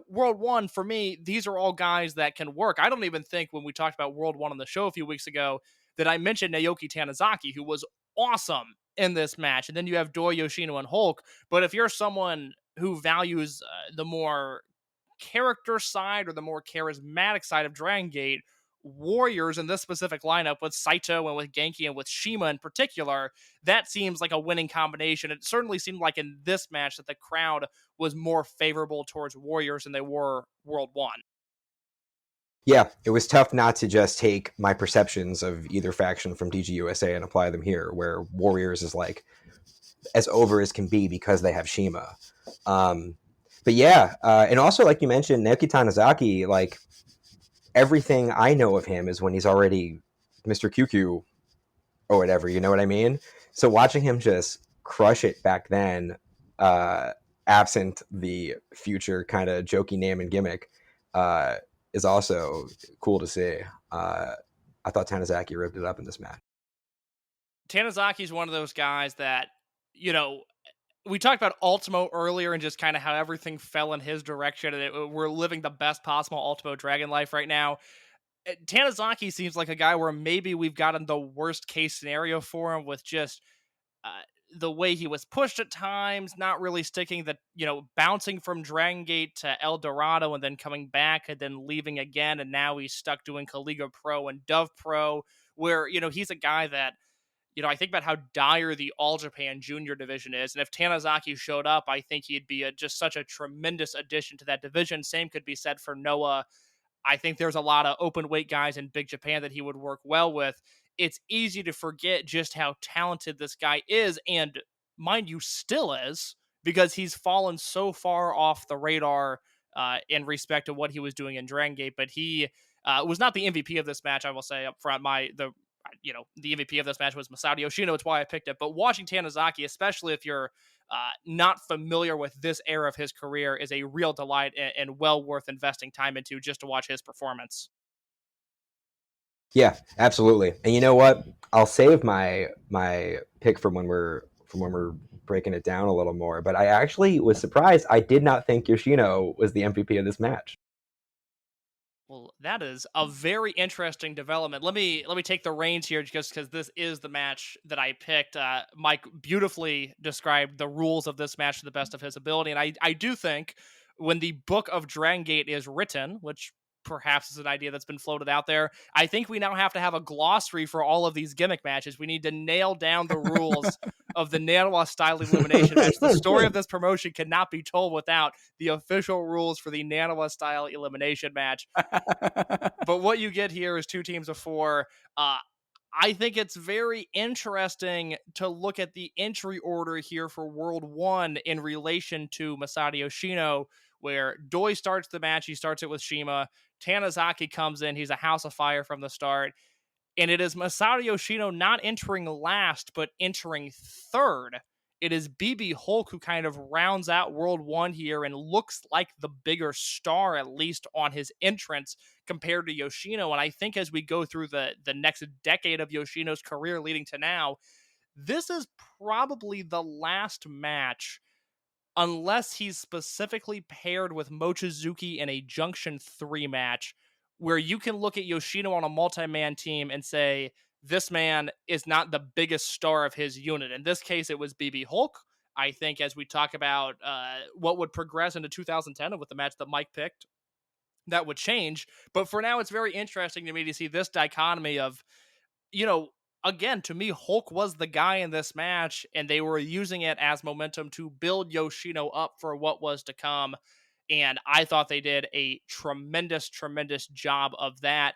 World One for me, these are all guys that can work. I don't even think when we talked about World One on the show a few weeks ago that I mentioned Naoki Tanizaki, who was awesome in this match, and then you have Doi, Yoshino, and Hulk. But if you're someone who values the more character side or the more charismatic side of Dragon Gate, Warriors in this specific lineup with Saito and with Genki and with Shima in particular, that seems like a winning combination. It certainly seemed like in this match that the crowd was more favorable towards Warriors than they were World One. Yeah, it was tough not to just take my perceptions of either faction from DGUSA and apply them here, where Warriors is like as over as can be because they have Shima. But yeah, and also like you mentioned, Naoki Tanizaki, like everything I know of him is when he's already Mr. QQ or whatever, you know what I mean? So watching him just crush it back then, absent the future kind of jokey name and gimmick, is also cool to see. I thought Tanizaki ripped it up in this match. Tanizaki is one of those guys that, we talked about Ultimo earlier and just kind of how everything fell in his direction, and we're living the best possible Ultimo Dragon life right now. Tanizaki seems like a guy where maybe we've gotten the worst case scenario for him with just the way he was pushed at times, not really sticking, that, bouncing from Dragon Gate to El Dorado and then coming back and then leaving again. And now he's stuck doing Kaliga Pro and Dove Pro, where, he's a guy that, I think about how dire the All Japan Junior division is. And if Tanizaki showed up, I think he'd be just such a tremendous addition to that division. Same could be said for Noah. I think there's a lot of open weight guys in Big Japan that he would work well with. It's easy to forget just how talented this guy is, and mind you, still is, because he's fallen so far off the radar in respect to what he was doing in Dragon Gate. But he was not the MVP of this match, I will say up front. The MVP of this match was Masato Yoshino. It's why I picked it. But watching Tanizaki, especially if you're not familiar with this era of his career, is a real delight and well worth investing time into just to watch his performance. Yeah, absolutely. And you know what? I'll save my pick from when we're breaking it down a little more. But I actually was surprised. I did not think Yoshino was the MVP of this match. Well, that is a very interesting development. Let me take the reins here, just because this is the match that I picked. Mike beautifully described the rules of this match to the best of his ability, and I do think when the book of Dragon Gate is written, which perhaps is an idea that's been floated out there, I think we now have to have a glossary for all of these gimmick matches. We need to nail down the rules of the Nanawa style elimination match. The story of this promotion cannot be told without the official rules for the Nanawa style elimination match. But what you get here is 2 teams of 4. I think it's very interesting to look at the entry order here for World 1 in relation to Masato Yoshino, where Doi starts the match. He starts it with Shima. Tanizaki comes in. He's a house of fire from the start. And it is Masato Yoshino not entering last, but entering third. It is BB Hulk who kind of rounds out World 1 here and looks like the bigger star, at least on his entrance, compared to Yoshino. And I think as we go through the next decade of Yoshino's career leading to now, this is probably the last match, unless he's specifically paired with Mochizuki in a Junction 3 match, where you can look at Yoshino on a multi-man team and say, this man is not the biggest star of his unit. In this case, it was BB Hulk. I think as we talk about what would progress into 2010 and with the match that Mike picked, that would change. But for now, it's very interesting to me to see this dichotomy of, again, to me, Hulk was the guy in this match, and they were using it as momentum to build Yoshino up for what was to come. And I thought they did a tremendous, tremendous job of that.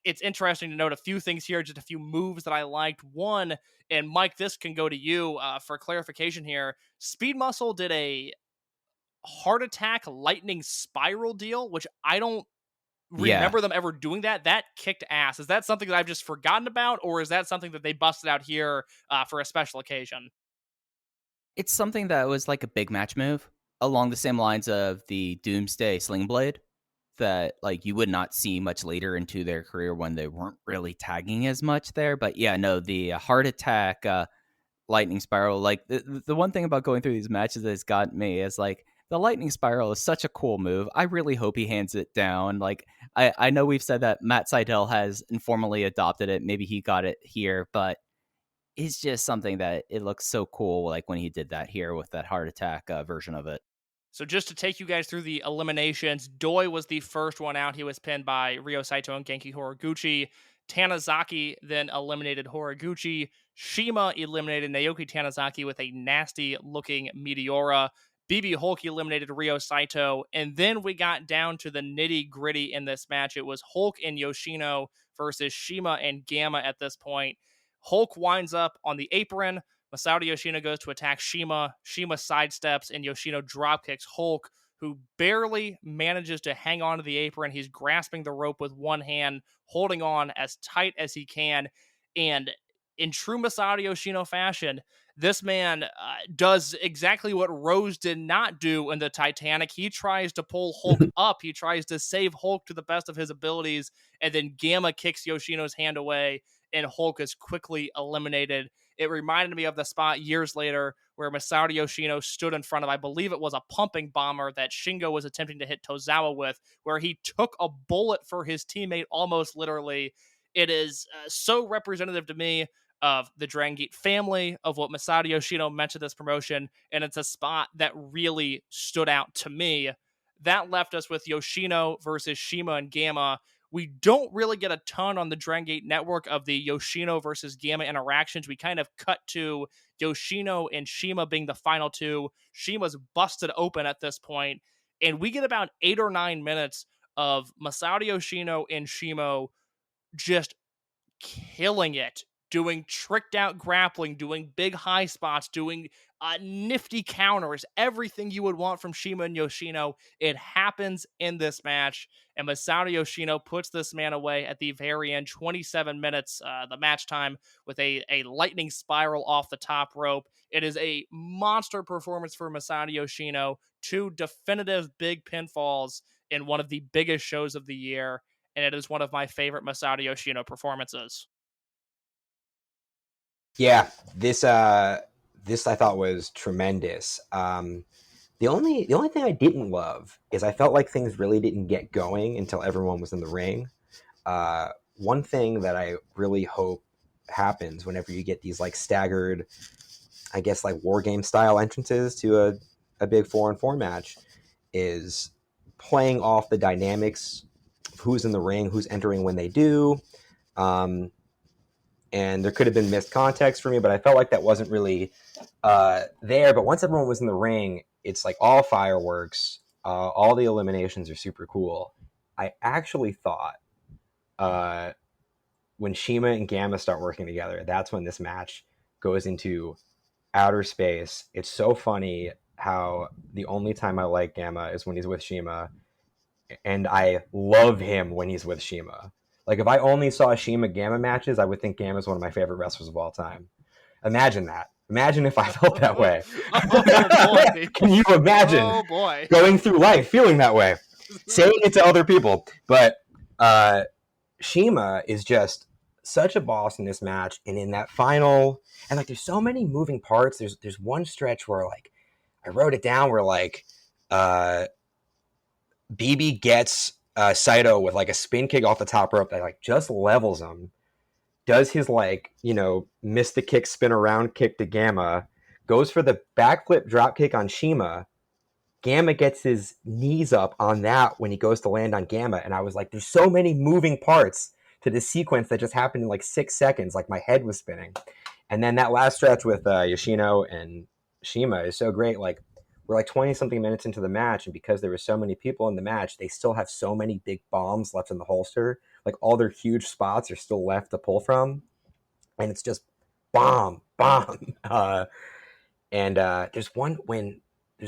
It's interesting to note a few things here, just a few moves that I liked. One, and Mike, this can go to you for clarification here. Speed Muscle did a heart attack lightning spiral deal, which I don't remember them ever doing that. That kicked ass. Is that something that I've just forgotten about, or is that something that they busted out here for a special occasion? It's something that was like a big match move along the same lines of the Doomsday Sling Blade that like you would not see much later into their career when they weren't really tagging as much there. But yeah, no, the heart attack lightning spiral, like the one thing about going through these matches that's got me is like the lightning spiral is such a cool move. I really hope he hands it down. Like I know we've said that Matt Sydal has informally adopted it. Maybe he got it here, but it's just something that it looks so cool. Like when he did that here with that heart attack version of it. So just to take you guys through the eliminations, Doi was the first one out. He was pinned by Ryo Saito and Genki Horiguchi. Tanizaki then eliminated Horiguchi. Shima eliminated Naoki Tanizaki with a nasty-looking Meteora. BB Hulk eliminated Ryo Saito. And then we got down to the nitty-gritty in this match. It was Hulk and Yoshino versus Shima and Gamma at this point. Hulk winds up on the apron. Masato Yoshino goes to attack Shima. Shima sidesteps, and Yoshino dropkicks Hulk, who barely manages to hang on to the apron. He's grasping the rope with one hand, holding on as tight as he can. And in true Masato Yoshino fashion, this man does exactly what Rose did not do in the Titanic. He tries to pull Hulk up. He tries to save Hulk to the best of his abilities, and then Gamma kicks Yoshino's hand away, and Hulk is quickly eliminated. It reminded me of the spot years later where Masato Yoshino stood in front of, I believe it was a pumping bomber that Shingo was attempting to hit Tozawa with, where he took a bullet for his teammate almost literally. It is so representative to me of the Dragongate family, of what Masato Yoshino meant to this promotion, and it's a spot that really stood out to me. That left us with Yoshino versus Shima and Gamma. We don't really get a ton on the Dragongate Network of the Yoshino versus Gamma interactions. We kind of cut to Yoshino and Shima being the final two. Shima's busted open at this point, and we get about 8 or 9 minutes of Masato Yoshino and Shima just killing it, doing tricked out grappling, doing big high spots, doing nifty counters, everything you would want from Shima and Yoshino. It happens in this match, and Masato Yoshino puts this man away at the very end, 27 minutes, the match time, with a lightning spiral off the top rope. It is a monster performance for Masato Yoshino, 2 definitive big pinfalls in one of the biggest shows of the year, and it is one of my favorite Masato Yoshino performances. Yeah, this I thought was tremendous. The only thing I didn't love is I felt like things really didn't get going until everyone was in the ring. One thing that I really hope happens whenever you get these like staggered, I guess like war game style entrances to a big 4-on-4 match is playing off the dynamics of who's in the ring, who's entering when they do. And there could have been missed context for me, but I felt like that wasn't really there. But once everyone was in the ring, it's like all fireworks. All the eliminations are super cool. I actually thought when Shima and Gamma start working together, that's when this match goes into outer space. It's so funny how the only time I like Gamma is when he's with Shima, and I love him when he's with Shima. Like, if I only saw Shima Gamma matches, I would think Gamma's one of my favorite wrestlers of all time. Imagine that. Imagine if I felt that way. Oh, boy. Can you imagine going through life feeling that way? Saying it to other people. But Shima is just such a boss in this match, and in that final, and like there's so many moving parts. There's one stretch where like I wrote it down where like BB gets Saito with like a spin kick off the top rope that like just levels him, does his like, miss the kick, spin around kick to Gamma, goes for the backflip drop kick on Shima. Gamma gets his knees up on that when he goes to land on Gamma, and I was like, there's so many moving parts to this sequence that just happened in like 6 seconds. Like my head was spinning. And then that last stretch with Yoshino and Shima is so great. Like we're like 20 something minutes into the match, and because there were so many people in the match, they still have so many big bombs left in the holster. Like all their huge spots are still left to pull from, and it's just bomb. And there's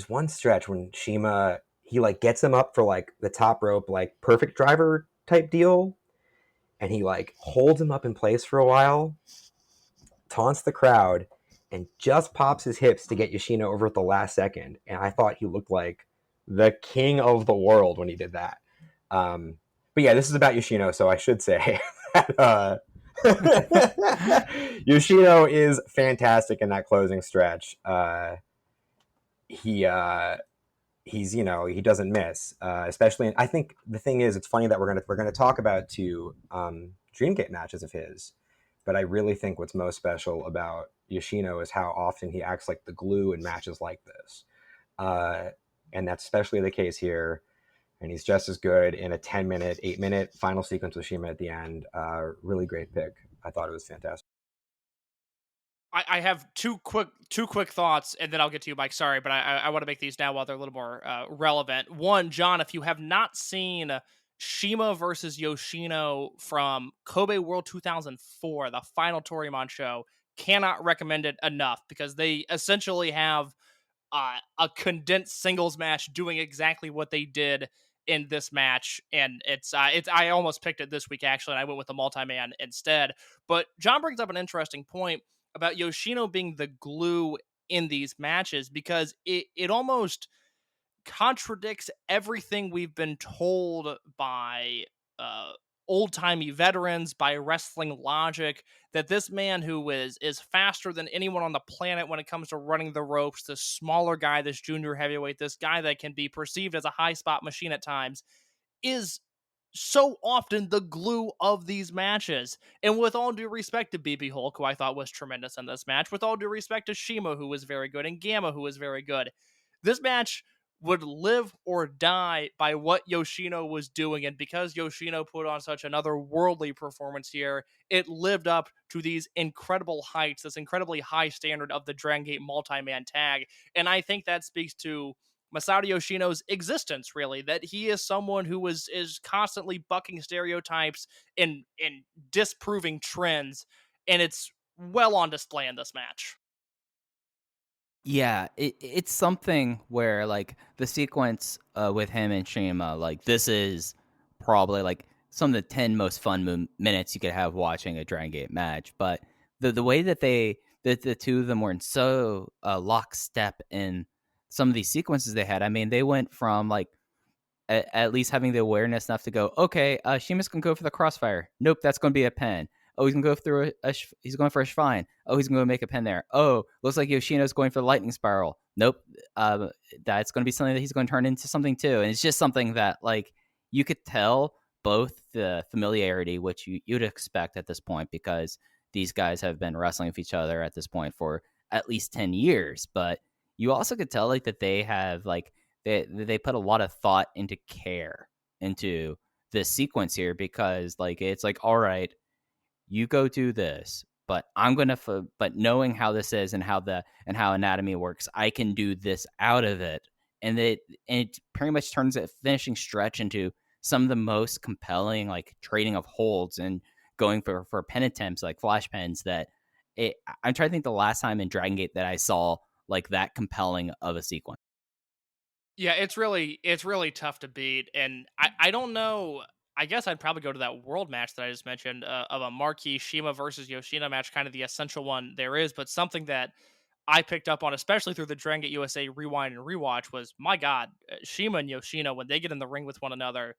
one stretch when Shima, he like gets him up for like the top rope, like perfect driver type deal, and he like holds him up in place for a while, taunts the crowd, and just pops his hips to get Yoshino over at the last second. And I thought he looked like the king of the world when he did that. But yeah, this is about Yoshino, so I should say that Yoshino is fantastic in that closing stretch. He's he doesn't miss, especially. I think the thing is, it's funny that we're gonna talk about 2 Dreamgate matches of his, but I really think what's most special about Yoshino is how often he acts like the glue in matches like this, and that's especially the case here. And he's just as good in a 10-minute, 8-minute final sequence with Shima at the end. Really great pick. I thought it was fantastic. I have two quick thoughts, and then I'll get to you, Mike. Sorry, but I want to make these now while they're a little more relevant. One, John, if you have not seen Shima versus Yoshino from Kobe World 2004, the final Toryumon show, cannot recommend it enough, because they essentially have a condensed singles match doing exactly what they did in this match, and it's I almost picked it this week actually, and I went with the multi-man instead. But John brings up an interesting point about Yoshino being the glue in these matches, because it almost contradicts everything we've been told by old-timey veterans, by wrestling logic, that this man who is faster than anyone on the planet when it comes to running the ropes, this smaller guy, this junior heavyweight, this guy that can be perceived as a high spot machine at times, is so often the glue of these matches. And with all due respect to BB Hulk, who I thought was tremendous in this match, with all due respect to Shima, who was very good, and Gamma, who was very good, this match would live or die by what Yoshino was doing. And because Yoshino put on such another worldly performance here, it lived up to these incredible heights, this incredibly high standard of the Dragongate multi-man tag. And I think that speaks to Masato Yoshino's existence, really, that he is someone who is constantly bucking stereotypes and disproving trends, and it's well on display in this match. Yeah, it's something where like the sequence with him and Shima, like this is probably like some of the 10 most fun minutes you could have watching a Dragon Gate match. But the way that the two of them were in so lockstep in some of these sequences they had. I mean, they went from like at least having the awareness enough to go, okay, Shima's gonna go for the crossfire. Nope, that's gonna be a pen. Oh, he's gonna go through he's going for a Schwein. Oh, he's gonna make a pen there. Oh, looks like Yoshino's going for the lightning spiral. Nope, that's gonna be something that he's gonna turn into something too. And it's just something that like you could tell both the familiarity, which you'd expect at this point, because these guys have been wrestling with each other at this point for at least 10 years. But you also could tell like that they have like they put a lot of thought into care into this sequence here, because like it's like, all right, you go do this, but I'm gonna but knowing how this is and how anatomy works, I can do this out of it. And it pretty much turns a finishing stretch into some of the most compelling like trading of holds and going for pen attempts like flash pens that I'm trying to think the last time in Dragon Gate that I saw like that compelling of a sequence. Yeah, it's really tough to beat, and I don't know. I guess I'd probably go to that world match that I just mentioned, of a marquee Shima versus Yoshino match, kind of the essential one there is. But something that I picked up on, especially through the Dragongate USA Rewind and Rewatch, was, my God, Shima and Yoshino, when they get in the ring with one another,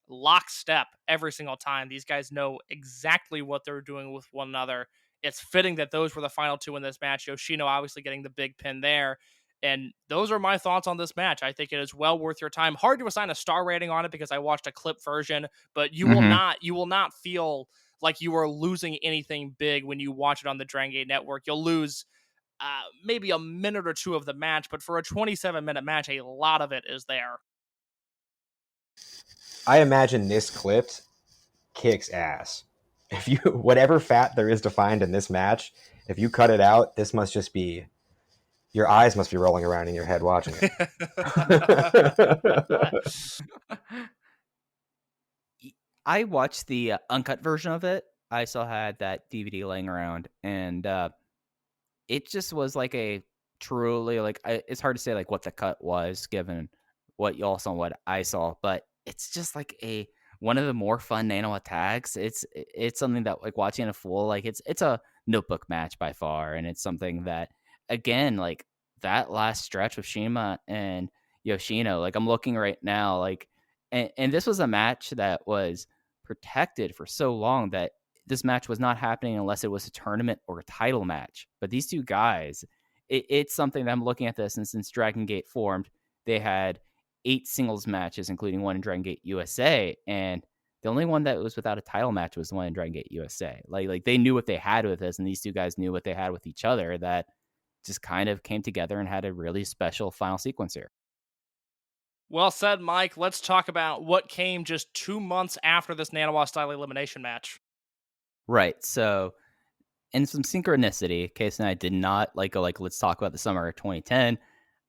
lockstep every single time. These guys know exactly what they're doing with one another. It's fitting that those were the final two in this match. Yoshino obviously getting the big pin there. And those are my thoughts on this match. I think it is well worth your time. Hard to assign a star rating on it because I watched a clip version, but you will not feel like you are losing anything big when you watch it on the Dragongate Network. You'll lose maybe a minute or two of the match, but for a 27-minute match, a lot of it is there. I imagine this clipped kicks ass. If you whatever fat there is to find in this match, if you cut it out, this must just be your eyes must be rolling around in your head watching it. I watched the uncut version of it. I still had that DVD laying around, and it just was like a truly it's hard to say like what the cut was given what you all saw and what I saw, but it's just like one of the more fun Nano tags. It's something that like watching a full like it's a notebook match by far, and it's something that again like that last stretch with Shima and Yoshino, like I'm looking right now like and this was a match that was protected for so long that this match was not happening unless it was a tournament or a title match. But these two guys, it's something that I'm looking at this, and since Dragon Gate formed, they had 8 singles matches, including one in Dragon Gate USA, and the only one that was without a title match was the one in Dragon Gate USA. Like they knew what they had with this, and these two guys knew what they had with each other. That just kind of came together and had a really special final sequence here. Well said, Mike. Let's talk about what came just 2 months after this Nanawa style elimination match. Right. So, in some synchronicity, Case and I did not go let's talk about the summer of 2010.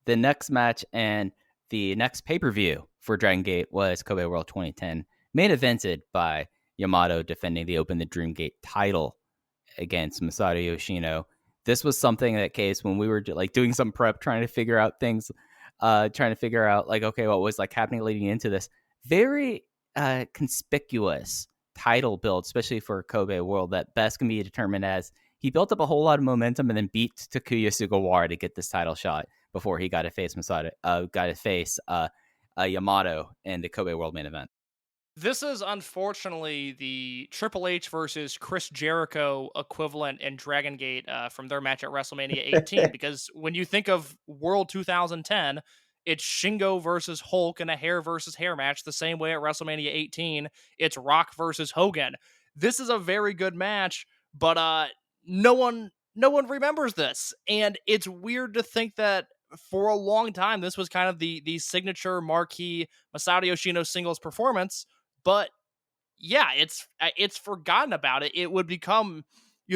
The next match and the next pay-per-view for Dragon Gate was Kobe World 2010, main evented by Yamato defending the Open the Dream Gate title against Masato Yoshino. This was something that Case, when we were like doing some prep, trying to figure out things, okay, what was like happening leading into this, very conspicuous title build, especially for Kobe World, that best can be determined as he built up a whole lot of momentum and then beat Takuya Sugawara to get this title shot before he got to face Yamato in the Kobe World main event. This is unfortunately the Triple H versus Chris Jericho equivalent in Dragon Gate from their match at WrestleMania 18, because when you think of World 2010, it's Shingo versus Hulk in a hair versus hair match, the same way at WrestleMania 18, it's Rock versus Hogan. This is a very good match, but no one remembers this. And it's weird to think that for a long time, this was kind of the signature marquee Masato Yoshino singles performance. But yeah, it's forgotten about it. It would become,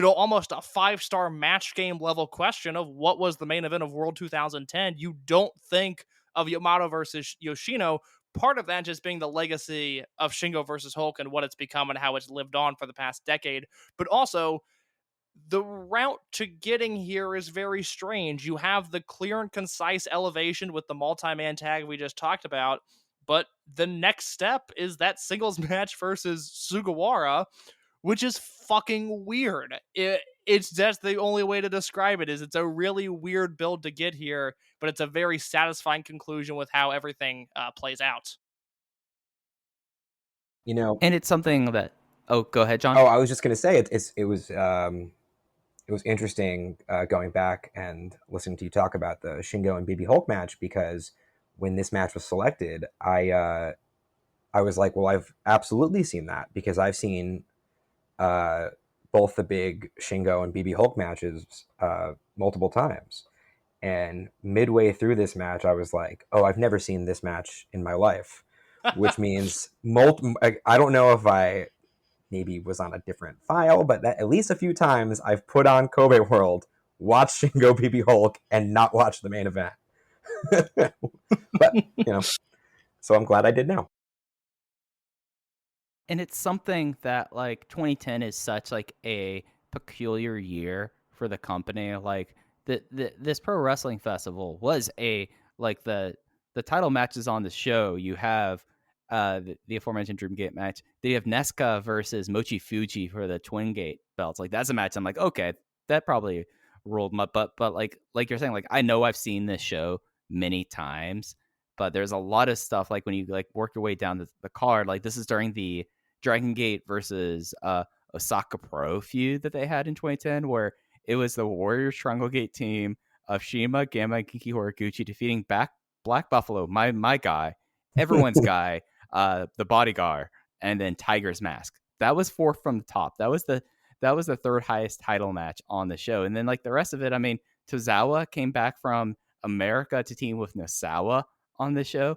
almost a 5-star match game level question of what was the main event of World 2010. You don't think of Yamato versus Yoshino. Part of that just being the legacy of Shingo versus Hulk and what it's become and how it's lived on for the past decade. But also, the route to getting here is very strange. You have the clear and concise elevation with the multi-man tag we just talked about, but the next step is that singles match versus Sugawara, which is fucking weird. That's the only way to describe it. Is it's a really weird build to get here, but it's a very satisfying conclusion with how everything plays out. And it's something that. Oh, go ahead, John. Oh, I was just going to say it was interesting going back and listening to you talk about the Shingo and BB Hulk match, because when this match was selected, I was like, well, I've absolutely seen that, because I've seen both the big Shingo and BB Hulk matches multiple times. And midway through this match, I was like, oh, I've never seen this match in my life, which means I don't know if I maybe was on a different file, but that at least a few times I've put on Kobe World, watched Shingo BB Hulk, and not watched the main event. But, so I'm glad I did now. And it's something that 2010 is such a peculiar year for the company. This pro wrestling festival was the title matches on the show. You have the aforementioned Dream Gate match. Then you have Nesca versus Mochi Fuji for the Twin Gate belts. That's a match I'm like, okay, that probably rolled my butt. But like you're saying, I know I've seen this show many times, but there's a lot of stuff like when you like work your way down the card. Like this is during the Dragongate versus Osaka Pro feud that they had in 2010, where it was the Warriors Dragongate team of Shima, Gamma, and Kiki Horiguchi defeating Black Buffalo, my guy, everyone's guy, the Bodyguard, and then Tiger's Mask. That was fourth from the top. That was the third highest title match on the show. And then like the rest of it, I mean, Tozawa came back from America to team with Nosawa on the show.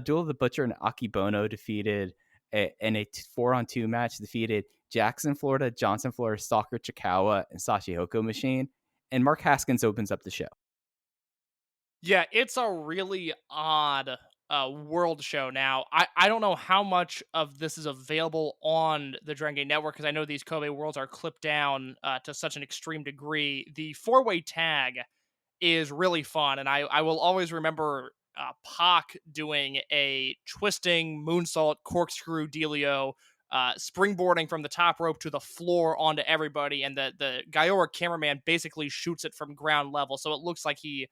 Duel of the Butcher and Akibono defeated in a 4-on-2 match, defeated Jackson, Florida, Johnson, Florida, Stalker Chikawa, and Sashihoko Machine. And Mark Haskins opens up the show. Yeah, it's a really odd world show now. I don't know how much of this is available on the Dragongate Network, because I know these Kobe Worlds are clipped down to such an extreme degree. The 4-way tag is really fun, and I will always remember Pac doing a twisting moonsault corkscrew dealio, springboarding from the top rope to the floor onto everybody, and the Gaora cameraman basically shoots it from ground level, so it looks like he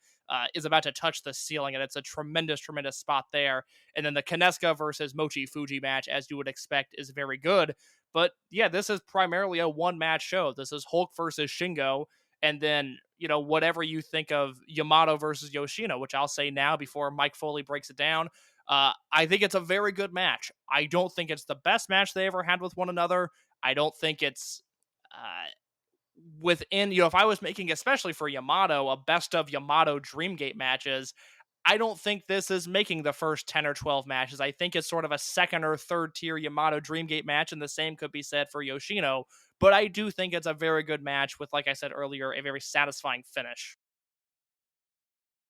is about to touch the ceiling, and it's a tremendous spot there. And then the Kineska versus Mochi Fuji match, as you would expect, is very good. But yeah, this is primarily a one-match show. This is Hulk versus Shingo, and then, you know, whatever you think of Yamato versus Yoshino, which I'll say now before Mike Foley breaks it down. I think it's a very good match. I don't think it's the best match they ever had with one another. I don't think it's within, you know, if I was making, especially for Yamato, a best of Yamato Dreamgate matches, I don't think this is making the first 10 or 12 matches. I think it's sort of a second or third tier Yamato Dreamgate match, and the same could be said for Yoshino. But I do think it's a very good match with, like I said earlier, a very satisfying finish.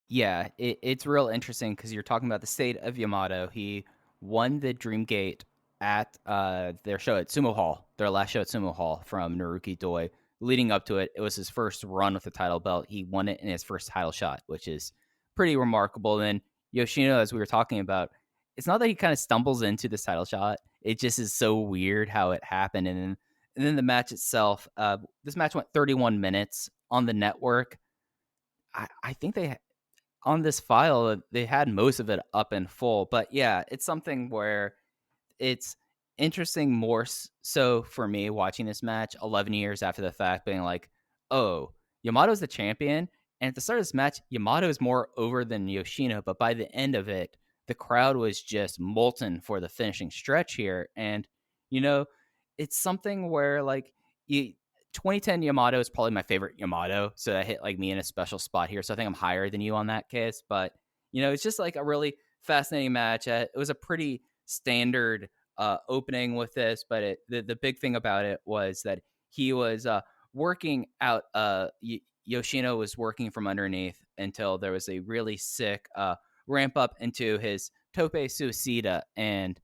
Yeah, it's real interesting because you're talking about the state of Yamato. He won the Dreamgate at their show at Sumo Hall, their last show at Sumo Hall from Naruki Doi. Leading up to it, it was his first run with the title belt. He won it in his first title shot, which is pretty remarkable. Then Yoshino, as we were talking about, it's not that he kind of stumbles into this title shot. It just is so weird how it happened. And then the match itself, this match went 31 minutes on the network. I think they, on this file, they had most of it up in full. But yeah, it's something where it's interesting more so for me watching this match 11 years after the fact, being like, oh, Yamato's the champion. And at the start of this match, Yamato is more over than Yoshino. But by the end of it, the crowd was just molten for the finishing stretch here. And, you know, it's something where like 2010 Yamato is probably my favorite Yamato. So that hit like me in a special spot here. So I think I'm higher than you on that case. But, you know, it's just like a really fascinating match. It was a pretty standard opening with this, but the big thing about it was that he was working out. Yoshino was working from underneath until there was a really sick ramp up into his tope suicida, and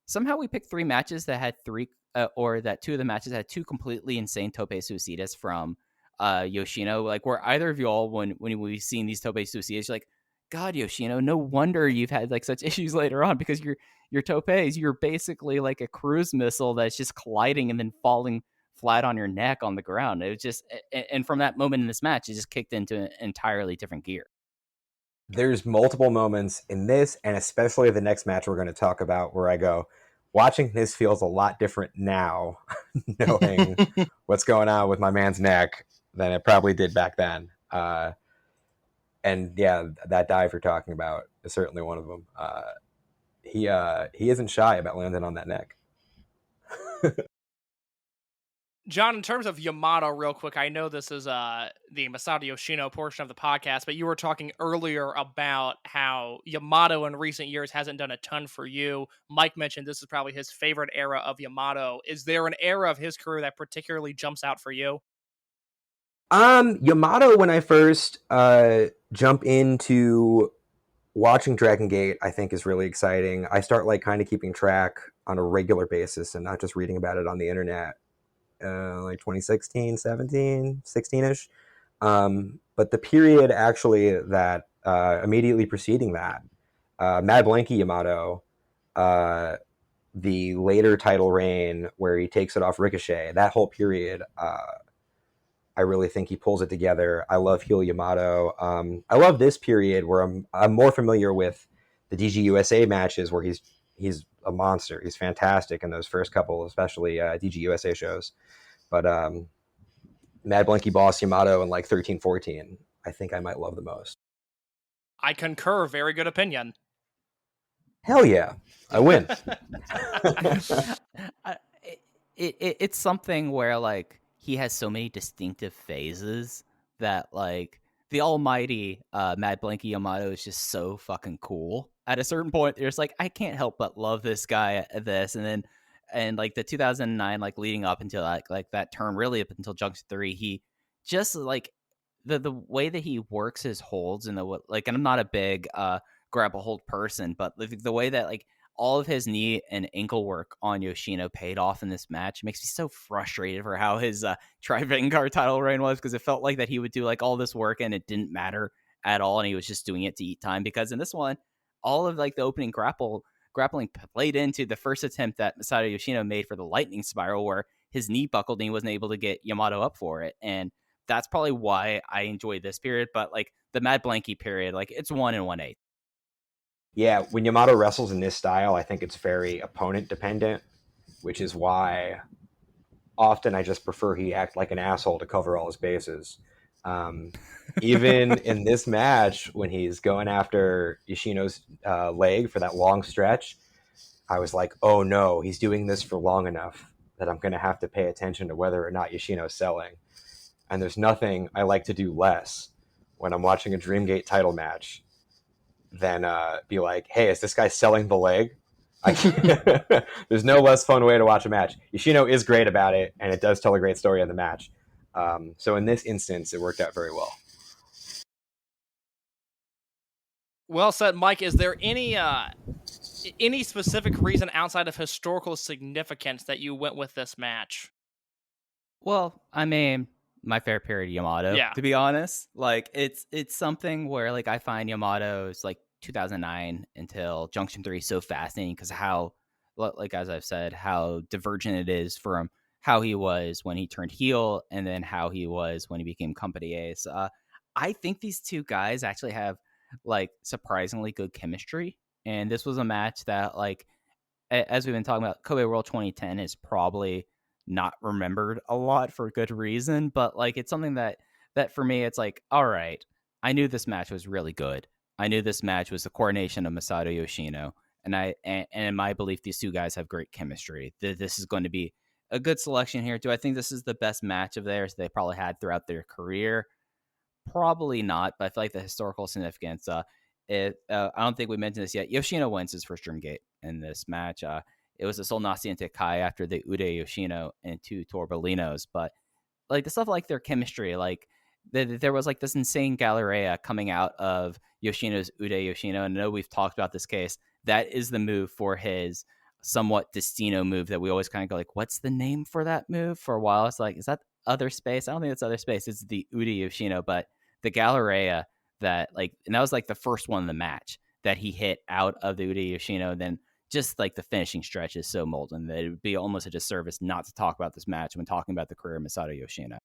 somehow we picked three matches that had three, or that two of the matches had two completely insane tope suicidas from Yoshino. Like, were either of y'all when we've seen these tope suicidas, you're like, God, Yoshino, no wonder you've had like such issues later on, because your topes, you're basically like a cruise missile that's just colliding and then falling flat on your neck on the ground. It was just, and from that moment in this match, it just kicked into an entirely different gear. There's multiple moments in this, and especially the next match we're going to talk about, where I go, watching this feels a lot different now, knowing what's going on with my man's neck, than it probably did back then. And yeah, that dive you're talking about is certainly one of them. He isn't shy about landing on that neck. John, in terms of Yamato, real quick, I know this is the Masato Yoshino portion of the podcast, but you were talking earlier about how Yamato in recent years hasn't done a ton for you. Mike mentioned this is probably his favorite era of Yamato. Is there an era of his career that particularly jumps out for you? Yamato, when I first jump into watching Dragongate, I think is really exciting. I start like kind of keeping track on a regular basis and not just reading about it on the internet. Like 2016, 17, 16-ish. But the period actually that immediately preceding that, Mad Blanky Yamato, the later title reign where he takes it off Ricochet, that whole period, I really think he pulls it together. I love heel Yamato. I love this period where I'm more familiar with the DGUSA matches where he's a monster. He's fantastic in those first couple, especially DGUSA shows. But Mad Blanky Boss Yamato in like 13-14, I think I might love the most. I concur. Very good opinion. Hell yeah, I win. It's something where like he has so many distinctive phases that like the almighty Mad Blanky Yamato is just so fucking cool. At a certain point, there's like I can't help but love this guy at this, and like the 2009 like leading up until like that turn really up until Junction 3, he just like the way that he works his holds and the like, and I'm not a big grapple hold person, but the way that like all of his knee and ankle work on Yoshino paid off in this match makes me so frustrated for how his Tri-Vanguard title reign was, because it felt like that he would do like all this work and it didn't matter at all, and he was just doing it to eat time, because in this one, all of like the opening grappling played into the first attempt that Masato Yoshino made for the lightning spiral, where his knee buckled and he wasn't able to get Yamato up for it. And that's probably why I enjoy this period. But like the Mad Blanky period, like it's 1 1/8. Yeah, when Yamato wrestles in this style, I think it's very opponent dependent, which is why often I just prefer he act like an asshole to cover all his bases. Even in this match, when he's going after Yoshino's leg for that long stretch, I was like, oh no, he's doing this for long enough that I'm going to have to pay attention to whether or not Yoshino's selling. And there's nothing I like to do less when I'm watching a Dreamgate title match than be like, hey, is this guy selling the leg? There's no less fun way to watch a match. Yoshino is great about it, and it does tell a great story of the match. So in this instance, it worked out very well. Well said, Mike. Is there any specific reason outside of historical significance that you went with this match? Well, I mean, my favorite period Yamato, to be honest. Like it's something where like I find Yamato's like 2009 until Junction 3 so fascinating, because how, like as I've said, how divergent it is from how he was when he turned heel and then how he was when he became company ace. I think these two guys actually have like surprisingly good chemistry, and this was a match that like as we've been talking about, Kobe World 2010 is probably not remembered a lot for good reason, but like it's something that for me it's like, all right, I knew this match was really good. I knew this match was the coronation of Masato Yoshino, and in my belief, these two guys have great chemistry. This is going to be a good selection here. Do I think this is the best match of theirs they probably had throughout their career? Probably not, but I feel like the historical significance. I don't think we mentioned this yet. Yoshino wins his first Dreamgate in this match. It was a Sol Naciente Kai after the Ude Yoshino and 2 Torbellinos, but like the stuff like their chemistry, like there was like this insane Galleria coming out of Yoshino's Ude Yoshino, and I know we've talked about this case. That is the move for his somewhat Destino move that we always kind of go like, what's the name for that move? For a while, it's like, is that Other Space? I don't think it's Other Space. It's the Ude Yoshino, but the Galleria that like, and that was like the first one in the match that he hit out of the Ude Yoshino. Then just like the finishing stretch is so molten that it would be almost a disservice not to talk about this match when talking about the career of Masato Yoshino.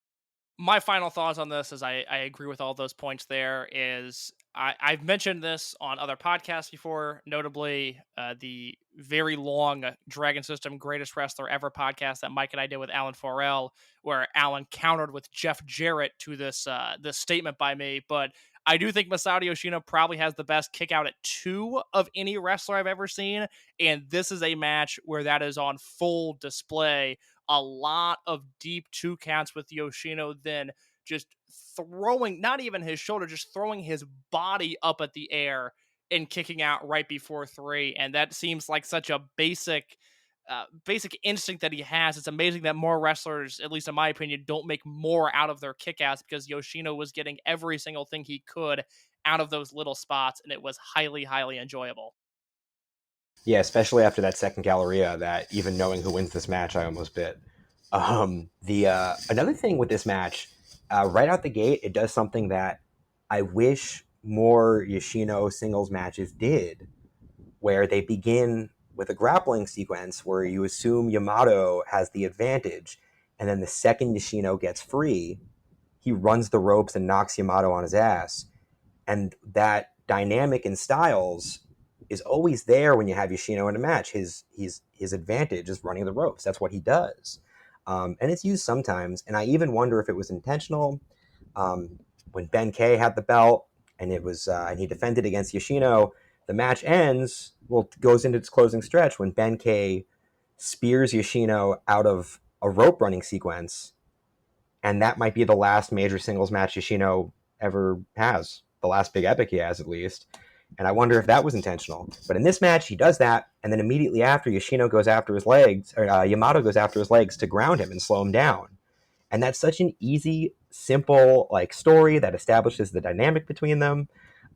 My final thoughts on this is I agree with all those points there. Is I've mentioned this on other podcasts before, notably the very long Dragon System Greatest Wrestler Ever podcast that Mike and I did with Alan Forel, where Alan countered with Jeff Jarrett to this statement by me. But I do think Masato Yoshino probably has the best kick out at 2 of any wrestler I've ever seen. And this is a match where that is on full display. A lot of deep 2 counts with Yoshino, then just throwing, not even his shoulder, just throwing his body up at the air and kicking out right before 3. And that seems like such a basic instinct that he has. It's amazing that more wrestlers, at least in my opinion, don't make more out of their kickouts, because Yoshino was getting every single thing he could out of those little spots, and it was highly, highly enjoyable. Yeah, especially after that second Galleria, that even knowing who wins this match, I almost bit. Another thing with this match, right out the gate, it does something that I wish more Yoshino singles matches did, where they begin with a grappling sequence where you assume Yamato has the advantage, and then the second Yoshino gets free, he runs the ropes and knocks Yamato on his ass. And that dynamic in styles is always there when you have Yoshino in a match. His advantage is running the ropes. That's what he does. And it's used sometimes. And I even wonder if it was intentional. When Ben K had the belt and it was and he defended against Yoshino, the match ends, well, goes into its closing stretch when Ben K spears Yoshino out of a rope running sequence. And that might be the last major singles match Yoshino ever has, the last big epic he has, at least. And I wonder if that was intentional. But in this match, he does that, and then immediately after, Yoshino goes after his legs, or Yamato goes after his legs to ground him and slow him down. And that's such an easy, simple like story that establishes the dynamic between them.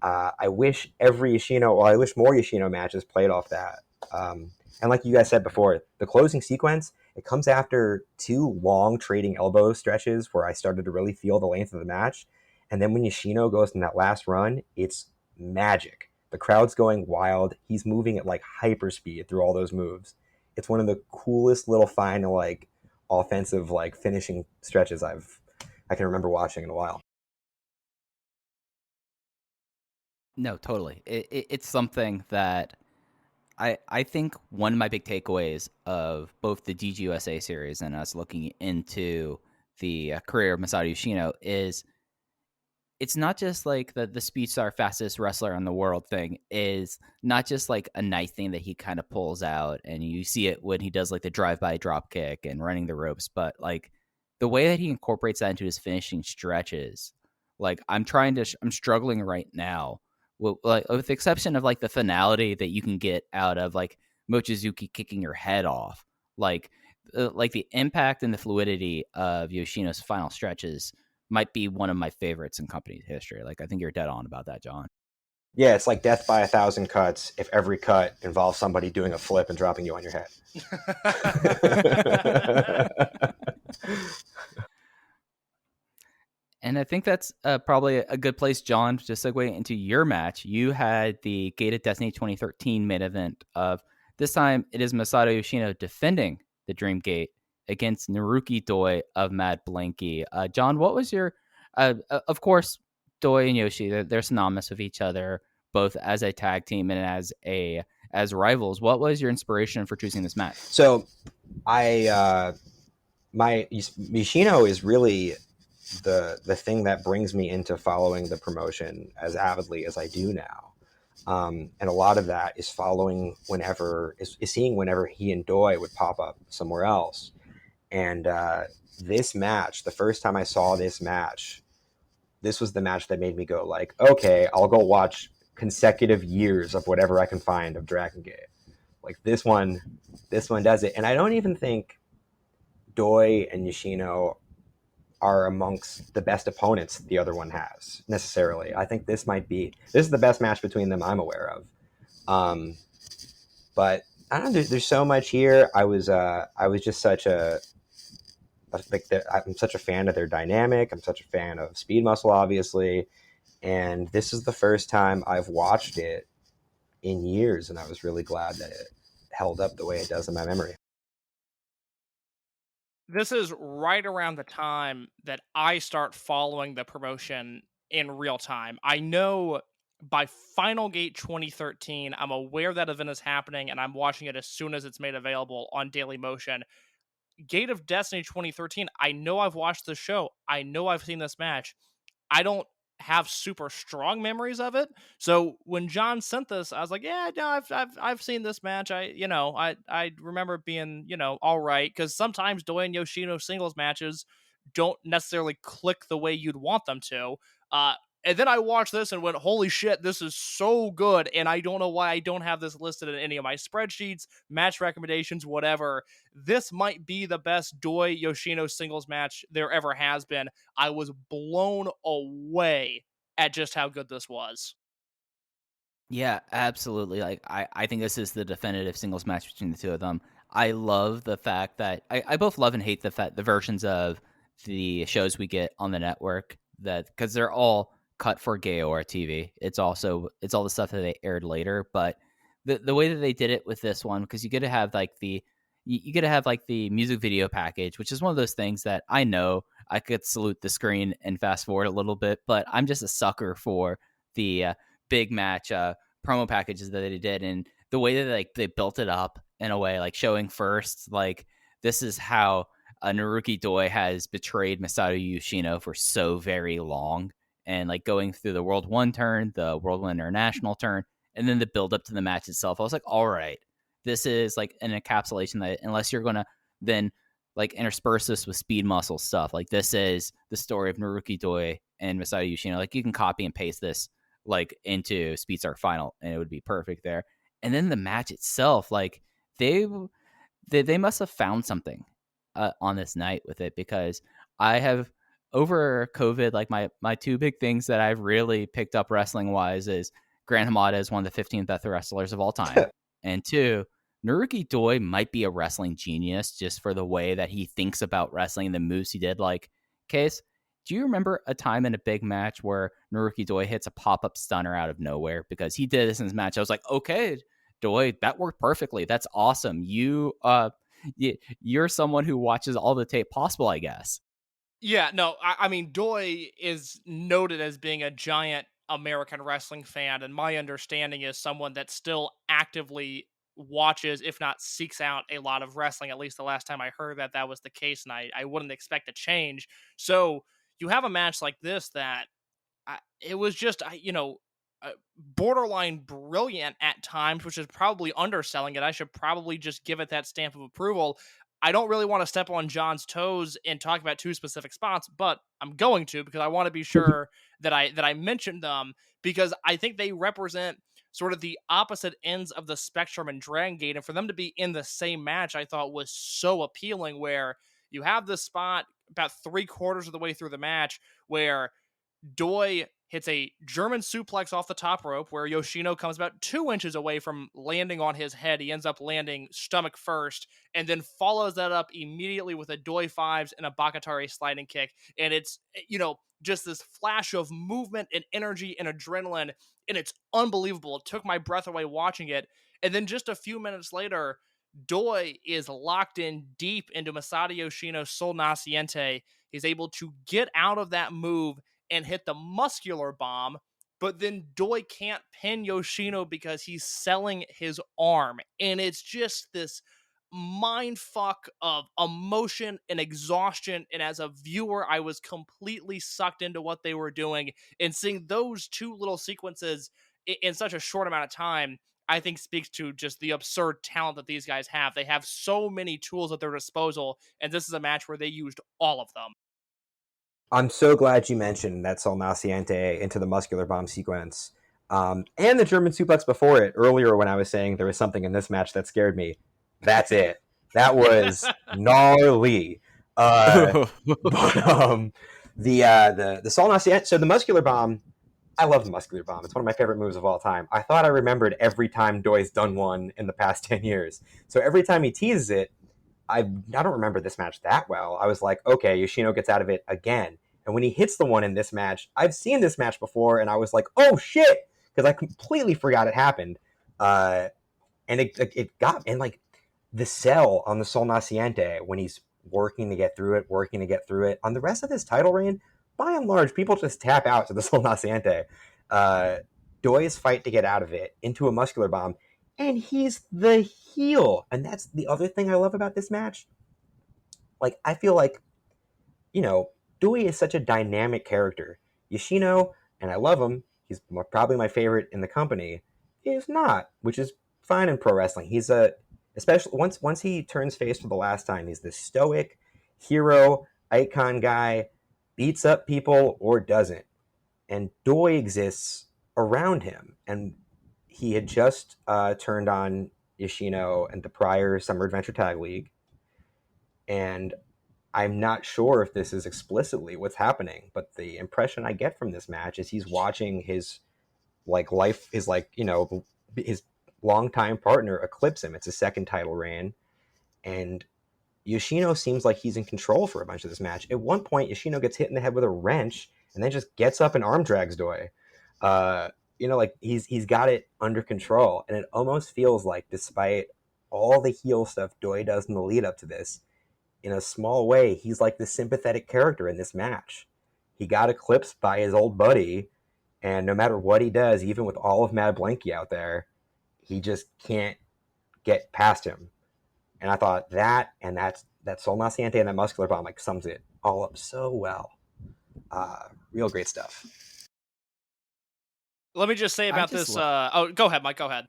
I wish I wish more Yoshino matches played off that. And like you guys said before, the closing sequence, it comes after 2 long trading elbow stretches where I started to really feel the length of the match. And then when Yoshino goes in that last run, it's magic. The crowd's going wild. He's moving at like hyper speed through all those moves. It's one of the coolest little final like offensive like finishing stretches I can remember watching in a while. No, totally. It's something that I think one of my big takeaways of both the DGUSA series and us looking into the career of Masato Yoshino is it's not just like the speed star fastest wrestler in the world thing is not just like a nice thing that he kind of pulls out and you see it when he does like the drive-by drop kick and running the ropes, but like the way that he incorporates that into his finishing stretches, like I'm struggling right now with the exception of like the finality that you can get out of like Mochizuki kicking your head off, like the impact and the fluidity of Yoshino's final stretches might be one of my favorites in company history. Like, I think you're dead on about that, John. Yeah, it's like death by 1,000 cuts if every cut involves somebody doing a flip and dropping you on your head. And I think that's probably a good place, John, to segue into your match. You had the Gate of Destiny 2013 main event of this time it is Masato Yoshino defending the Dream Gate against Naruki Doi of Mad Blanky. John, what was your of course, Doi and Yoshi, they're synonymous with each other, both as a tag team and as rivals. What was your inspiration for choosing this match? So my Yoshino is really the thing that brings me into following the promotion as avidly as I do now. And a lot of that is following seeing whenever he and Doi would pop up somewhere else. And this match, the first time I saw this match, this was the match that made me go like, okay, I'll go watch consecutive years of whatever I can find of Dragongate. Like this one does it. And I don't even think Doi and Yoshino are amongst the best opponents the other one has necessarily. I think this is the best match between them I'm aware of. But I don't know, there's so much here. I was just such I'm such a fan of their dynamic. I'm such a fan of Speed Muscle, obviously. And this is the first time I've watched it in years. And I was really glad that it held up the way it does in my memory. This is right around the time that I start following the promotion in real time. I know by Final Gate 2013, I'm aware that event is happening and I'm watching it as soon as it's made available on Daily Motion. Gate of Destiny 2013, I know I've watched the show. I know I've seen this match. I don't have super strong memories of it. So when John sent this, I was like, yeah, no, I've seen this match. I remember it being, all right. Cause sometimes Doi and Yoshino singles matches don't necessarily click the way you'd want them to. And then I watched this and went, holy shit, this is so good. And I don't know why I don't have this listed in any of my spreadsheets, match recommendations, whatever. This might be the best Doi Yoshino singles match there ever has been. I was blown away at just how good this was. Yeah, absolutely. Like I think this is the definitive singles match between the two of them. I love the fact that I both love and hate the versions of the shows we get on the network that because they're all cut for Gaora TV. It's all the stuff that they aired later, but the way that they did it with this one, because you get to have like the music video package, which is one of those things that I know I could salute the screen and fast forward a little bit, but I'm just a sucker for the big match promo packages that they did, and the way that like they built it up in a way, like showing first, like this is how Naruki Doi has betrayed Masato Yoshino for so very long, and like going through the World 1 turn, the World 1 International turn, and then the build up to the match itself. I was like, all right, this is like an encapsulation that unless you're gonna then like intersperse this with speed muscle stuff, like this is the story of Naruki Doi and Masato Yoshino. Like you can copy and paste this like into Speedstar Final, and it would be perfect there. And then the match itself, like they must have found something on this night with it, because I have over COVID, like my two big things that I've really picked up wrestling wise is Gran Hamada is one of the 15 best wrestlers of all time, and two, Naruki Doi might be a wrestling genius just for the way that he thinks about wrestling and the moves he did. Like, Case, do you remember a time in a big match where Naruki Doi hits a pop-up stunner out of nowhere? Because he did this in his match. I was like, okay, Doi, that worked perfectly. That's awesome. You're someone who watches all the tape possible, I guess. Yeah, no, I mean, Doi is noted as being a giant American wrestling fan, and my understanding is someone that still actively watches, if not seeks out, a lot of wrestling. At least the last time I heard that was the case, and I wouldn't expect a change. So you have a match like this that it was just, borderline brilliant at times, which is probably underselling it. I should probably just give it that stamp of approval. I don't really want to step on John's toes and talk about two specific spots, but I'm going to, because I want to be sure that I mentioned them, because I think they represent sort of the opposite ends of the spectrum in Dragon Gate, and for them to be in the same match, I thought was so appealing. Where you have this spot about 3/4 of the way through the match where Doi hits a German suplex off the top rope, where Yoshino comes about 2 inches away from landing on his head. He ends up landing stomach first, and then follows that up immediately with a Doi fives and a Bakatari sliding kick. And it's, just this flash of movement and energy and adrenaline, and it's unbelievable. It took my breath away watching it. And then just a few minutes later, Doi is locked in deep into Masato Yoshino's Sol Naciente. He's able to get out of that move and hit the muscular bomb, but then Doi can't pin Yoshino because he's selling his arm. And it's just this mind fuck of emotion and exhaustion. And as a viewer, I was completely sucked into what they were doing, and seeing those two little sequences in such a short amount of time, I think speaks to just the absurd talent that these guys have. They have so many tools at their disposal, and this is a match where they used all of them. I'm so glad you mentioned that Sol Naciente into the muscular bomb sequence, and the German suplex before it. Earlier, when I was saying there was something in this match that scared me, that's it. That was gnarly. The Sol Naciente. So the muscular bomb, I love the muscular bomb. It's one of my favorite moves of all time. I thought I remembered every time Doi's done one in the past 10 years. So every time he teases it, I don't remember this match that well. I was like, okay, Yoshino gets out of it again. And when he hits the one in this match, I've seen this match before, and I was like, oh shit, because I completely forgot it happened. And it got, and like the sell on the Sol Naciente when he's working to get through it. On the rest of this title reign, by and large, people just tap out to the Sol Naciente. Doi's fight to get out of it into a muscular bomb, and he's the heel. And that's the other thing I love about this match. Like, I feel like, Doi is such a dynamic character. Yoshino, and I love him, he's probably my favorite in the company, is not, which is fine in pro wrestling. He's especially once he turns face for the last time, he's this stoic hero, icon guy, beats up people or doesn't. And Doi exists around him. And he had just turned on Yoshino and the prior Summer Adventure Tag League. And I'm not sure if this is explicitly what's happening, but the impression I get from this match is he's watching his his longtime partner eclipse him. It's his second title reign. And Yoshino seems like he's in control for a bunch of this match. At one point, Yoshino gets hit in the head with a wrench and then just gets up and arm drags Doi. He's got it under control, and it almost feels like, despite all the heel stuff Doi does in the lead up to this, in a small way, he's like the sympathetic character in this match. He got eclipsed by his old buddy, And no matter what he does, even with all of Mad Blanky out there, he just can't get past him. And I thought that Sol Naciente and that Muscular Bomb like sums it all up so well. Real great stuff. Let me just say about this. Go ahead, Mike. Go ahead.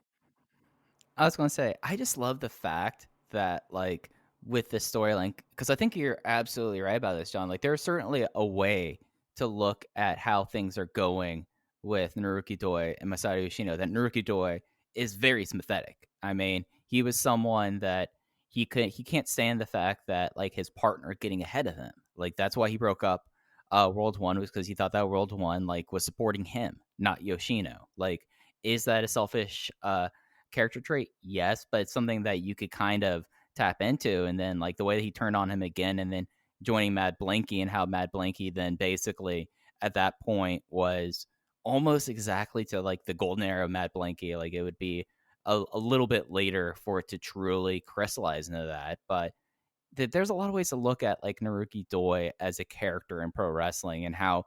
I was going to say, I just love the fact that, like, with this storyline, because I think you're absolutely right about this, John. Like, there's certainly a way to look at how things are going with Naruki Doi and Masato Yoshino, that Naruki Doi is very sympathetic. I mean, he was someone that he can't stand the fact that, like, his partner getting ahead of him. Like, that's why he broke up World 1, was because he thought that World 1, like, was supporting him, not Yoshino. Like, is that a selfish character trait? Yes, but it's something that you could kind of tap into. And then, like, the way that he turned on him again and then joining Mad Blanky, and how Mad Blanky then basically at that point was almost exactly to, like, the golden era of Mad Blanky. Like, it would be a little bit later for it to truly crystallize into that. But there's a lot of ways to look at, like, Naruki Doi as a character in pro wrestling, and how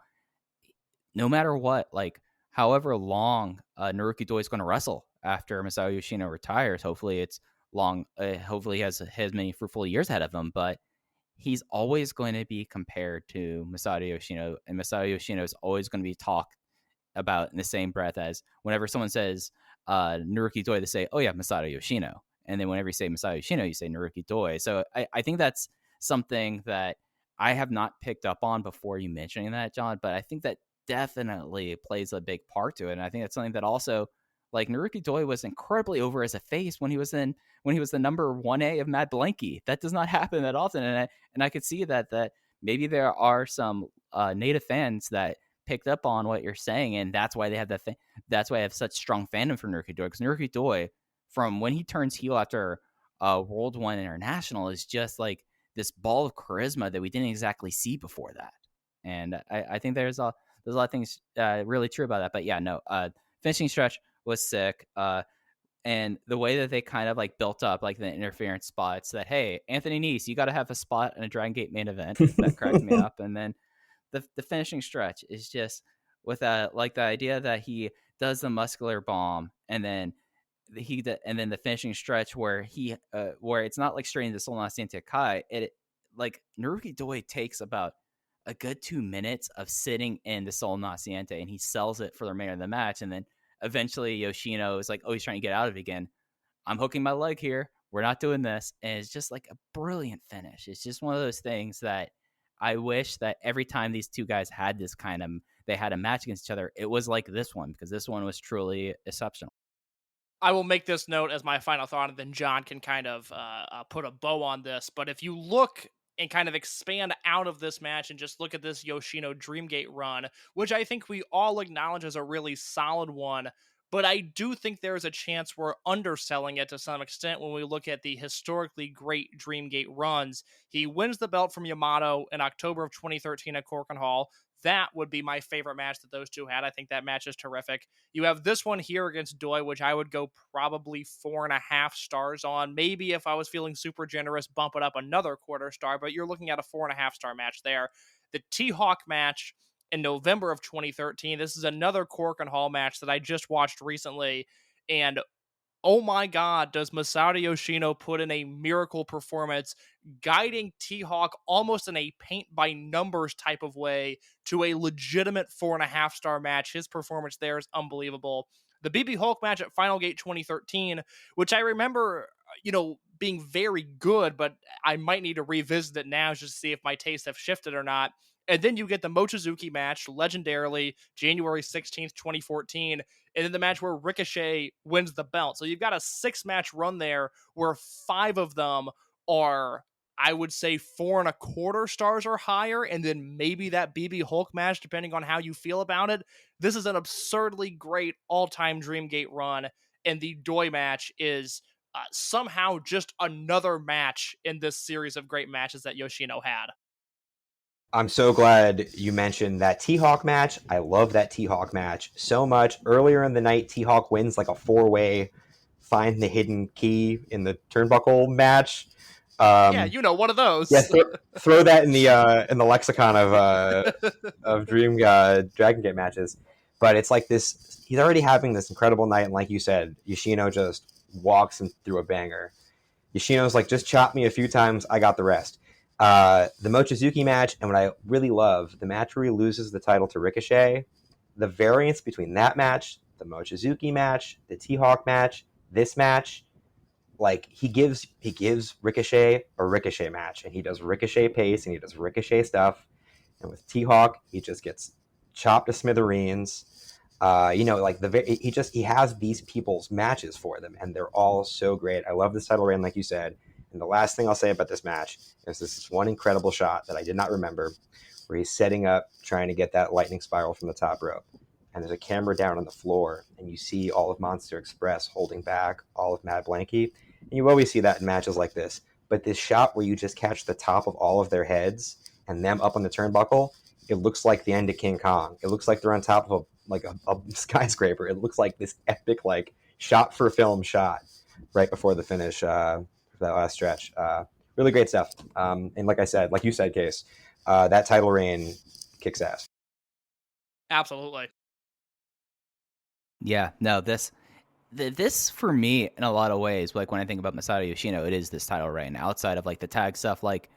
no matter what, like, however long Naruki Doi is going to wrestle after Masato Yoshino retires, hopefully it's long. Hopefully he has many fruitful years ahead of him, but he's always going to be compared to Masato Yoshino, and Masato Yoshino is always going to be talked about in the same breath as whenever someone says Naruki Doi, they say, oh yeah, Masato Yoshino. And then whenever you say Masato Yoshino, you say Naruki Doi. So I think that's something that I have not picked up on before you mentioning that, John, but I think that definitely plays a big part to it. And I think that's something that also, like, Naruki Doi was incredibly over as a face when he was the number 1A of Mad Blanky. That does not happen that often. And I could see that maybe there are some native fans that picked up on what you're saying, and that's why they have that's why I have such strong fandom for Naruki Doi, because Naruki Doi, from when he turns heel after World 1 International, is just like this ball of charisma that we didn't exactly see before that. And I think there's a lot of things really true about that. But yeah, no, finishing stretch was sick. And the way that they kind of, like, built up, like, the interference spots, that, hey, Anthony Nese, you got to have a spot in a Dragon Gate main event. That cracked me up. And then the finishing stretch is just with like, the idea that he does the muscular bomb, and then the finishing stretch where where it's not like straight into Sol Naciente Kai. It, like, Naruki Doi takes about a good 2 minutes of sitting in the Sol Naciente, and he sells it for the remainder of the match. And then eventually Yoshino is like, oh, he's trying to get out of it again. I'm hooking my leg here. We're not doing this. And it's just like a brilliant finish. It's just one of those things that I wish that every time these two guys had this they had a match against each other, it was like this one, because this one was truly exceptional. I will make this note as my final thought, and then John can kind of put a bow on this. But if you look and kind of expand out of this match and just look at this Yoshino Dreamgate run, which I think we all acknowledge as a really solid one, but I do think there's a chance we're underselling it to some extent when we look at the historically great Dreamgate runs. He wins the belt from Yamato in October of 2013 at Korakuen Hall. That would be my favorite match that those two had. I think that match is terrific. You have this one here against Doi, which I would go probably 4.5 stars on. Maybe if I was feeling super generous, bump it up another quarter star, but you're looking at a 4.5 star match there. The T-Hawk match in November of 2013. This is another Korakuen Hall match that I just watched recently, and oh my God, does Masato Yoshino put in a miracle performance, guiding T-Hawk almost in a paint-by-numbers type of way to a legitimate 4.5 star match. His performance there is unbelievable. The BB Hulk match at Final Gate 2013, which I remember, being very good, but I might need to revisit it now just to see if my tastes have shifted or not. And then you get the Mochizuki match, legendarily, January 16th, 2014, and then the match where Ricochet wins the belt. So you've got a 6-match run there where 5 of them are, I would say, 4.25 stars or higher, and then maybe that BB Hulk match, depending on how you feel about it. This is an absurdly great all-time Dreamgate run, and the Doi match is somehow just another match in this series of great matches that Yoshino had. I'm so glad you mentioned that T-Hawk match. I love that T-Hawk match so much. Earlier in the night, T-Hawk wins like a 4-way find the hidden key in the turnbuckle match. One of those. Yeah, throw that in the lexicon of Dragon Gate matches. But it's like this, he's already having this incredible night. And like you said, Yoshino just walks him through a banger. Yoshino's like, just chop me a few times, I got the rest. The Mochizuki match, and what I really love, the match where he loses the title to Ricochet, the variance between that match, the Mochizuki match, the T-Hawk match, this match, like he gives Ricochet a Ricochet match, and he does Ricochet pace, and he does Ricochet stuff. And with T-Hawk, he just gets chopped to smithereens. Like he has these people's matches for them, and they're all so great. I love this title reign, like you said. And the last thing I'll say about this match is this one incredible shot that I did not remember, where he's setting up, trying to get that lightning spiral from the top rope. And there's a camera down on the floor, and you see all of Monster Express holding back all of Mad Blankey. And you always see that in matches like this. But this shot where you just catch the top of all of their heads and them up on the turnbuckle, it looks like the end of King Kong. It looks like they're on top of a skyscraper. It looks like this epic, like, shot for film shot right before the finish for that last stretch. Really great stuff. And like I said, like you said, Case, that title reign kicks ass. Absolutely. Yeah, no, this for me, in a lot of ways, like when I think about Masato Yoshino, it is this title reign. Outside of like the tag stuff, like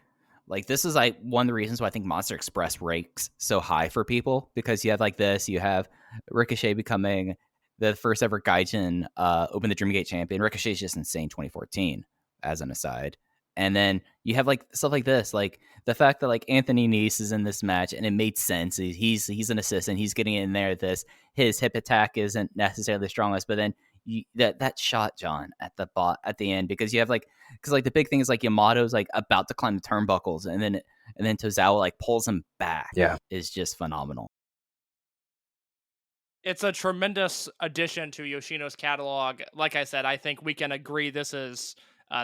this is like one of the reasons why I think Monster Express ranks so high for people, because you have like this, you have Ricochet becoming the first ever Gaijin Open the Dreamgate champion. Ricochet is just insane 2014 as an aside. And then you have like stuff like this, like the fact that like Anthony Nese is in this match, and it made sense. He's an assistant. He's getting in there. His hip attack isn't necessarily the strongest, but then that shot, John, at the end, because you have because the big thing is like Yamato's like about to climb the turnbuckles, and then Tozawa like pulls him back. Yeah, is just phenomenal. It's a tremendous addition to Yoshino's catalog. Like I said, I think we can agree this is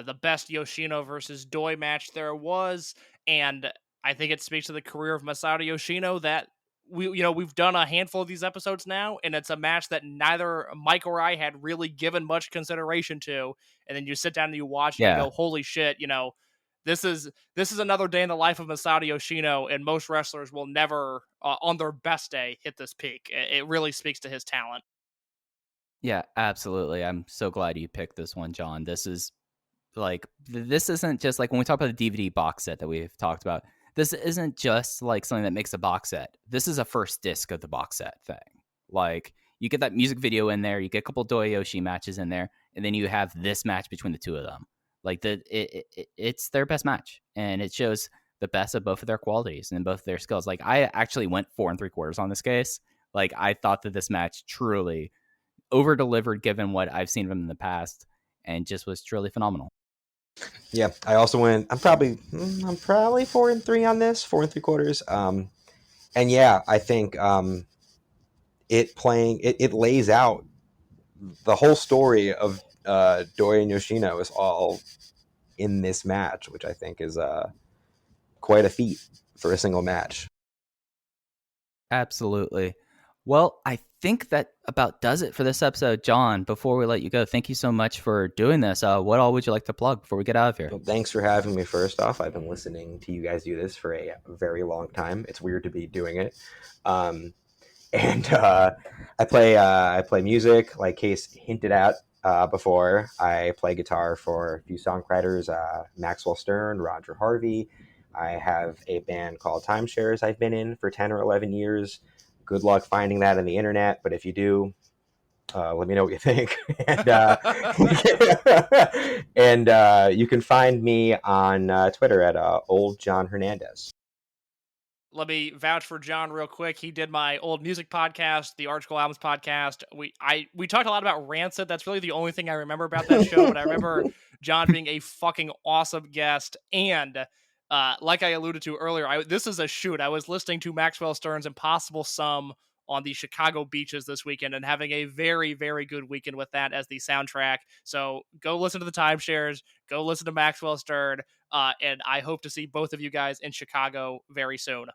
the best Yoshino versus Doi match there was, and I think it speaks to the career of Masato Yoshino that we've done a handful of these episodes now, and it's a match that neither Mike or I had really given much consideration to, and then you sit down and you watch and you go, holy shit, this is another day in the life of Masato Yoshino, and most wrestlers will never, on their best day, hit this peak. It really speaks to his talent. Yeah, absolutely. I'm so glad you picked this one, John. This isn't just like when we talk about the DVD box set that we've talked about. This isn't just like something that makes a box set. This is a first disc of the box set thing. Like you get that music video in there, you get a couple Doyoshi matches in there, and then you have this match between the two of them. Like it's their best match, and it shows the best of both of their qualities and both of their skills. Like I actually went 4 3/4 on this case. Like I thought that this match truly over delivered given what I've seen from them in the past, and just was truly phenomenal. Yeah, I also went. I'm probably 4 3 on this, 4 3/4. And yeah, I think it lays out the whole story of Doi and Yoshino is all in this match, which I think is quite a feat for a single match. Absolutely. Well, I think that about does it for this episode. John, before we let you go, thank you so much for doing this. What all would you like to plug before we get out of here? Well, thanks for having me. First off, I've been listening to you guys do this for a very long time. It's weird to be doing it. And I play music, like Case hinted at before. I play guitar for a few songwriters, Maxwell Stern, Roger Harvey. I have a band called Timeshares I've been in for 10 or 11 years. Good luck finding that on the internet, but if you do, let me know what you think. And you can find me on Twitter at Old John Hernandez. Let me vouch for John real quick. He did my old music podcast, the Article Albums podcast. We talked a lot about Rancid. That's really the only thing I remember about that show, but I remember John being a fucking awesome guest. And like I alluded to earlier, this is a shoot. I was listening to Maxwell Stern's Impossible Sum on the Chicago beaches this weekend and having a very, very good weekend with that as the soundtrack. So go listen to the Timeshares, go listen to Maxwell Stern, and I hope to see both of you guys in Chicago very soon.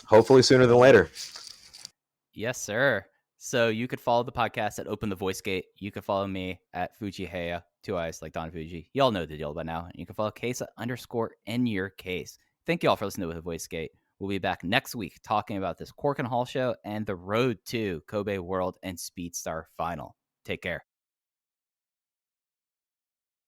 Hopefully sooner than later. Yes, sir. So you could follow the podcast at Open the Voice Gate. You could follow me at Fujiheya, 2 eyes like Don Fuji. Y'all know the deal by now. And you can follow Case _in your case. Thank you all for listening to The Voice Gate. We'll be back next week talking about this Korakuen Hall show and the road to Kobe World and Speedstar Final. Take care.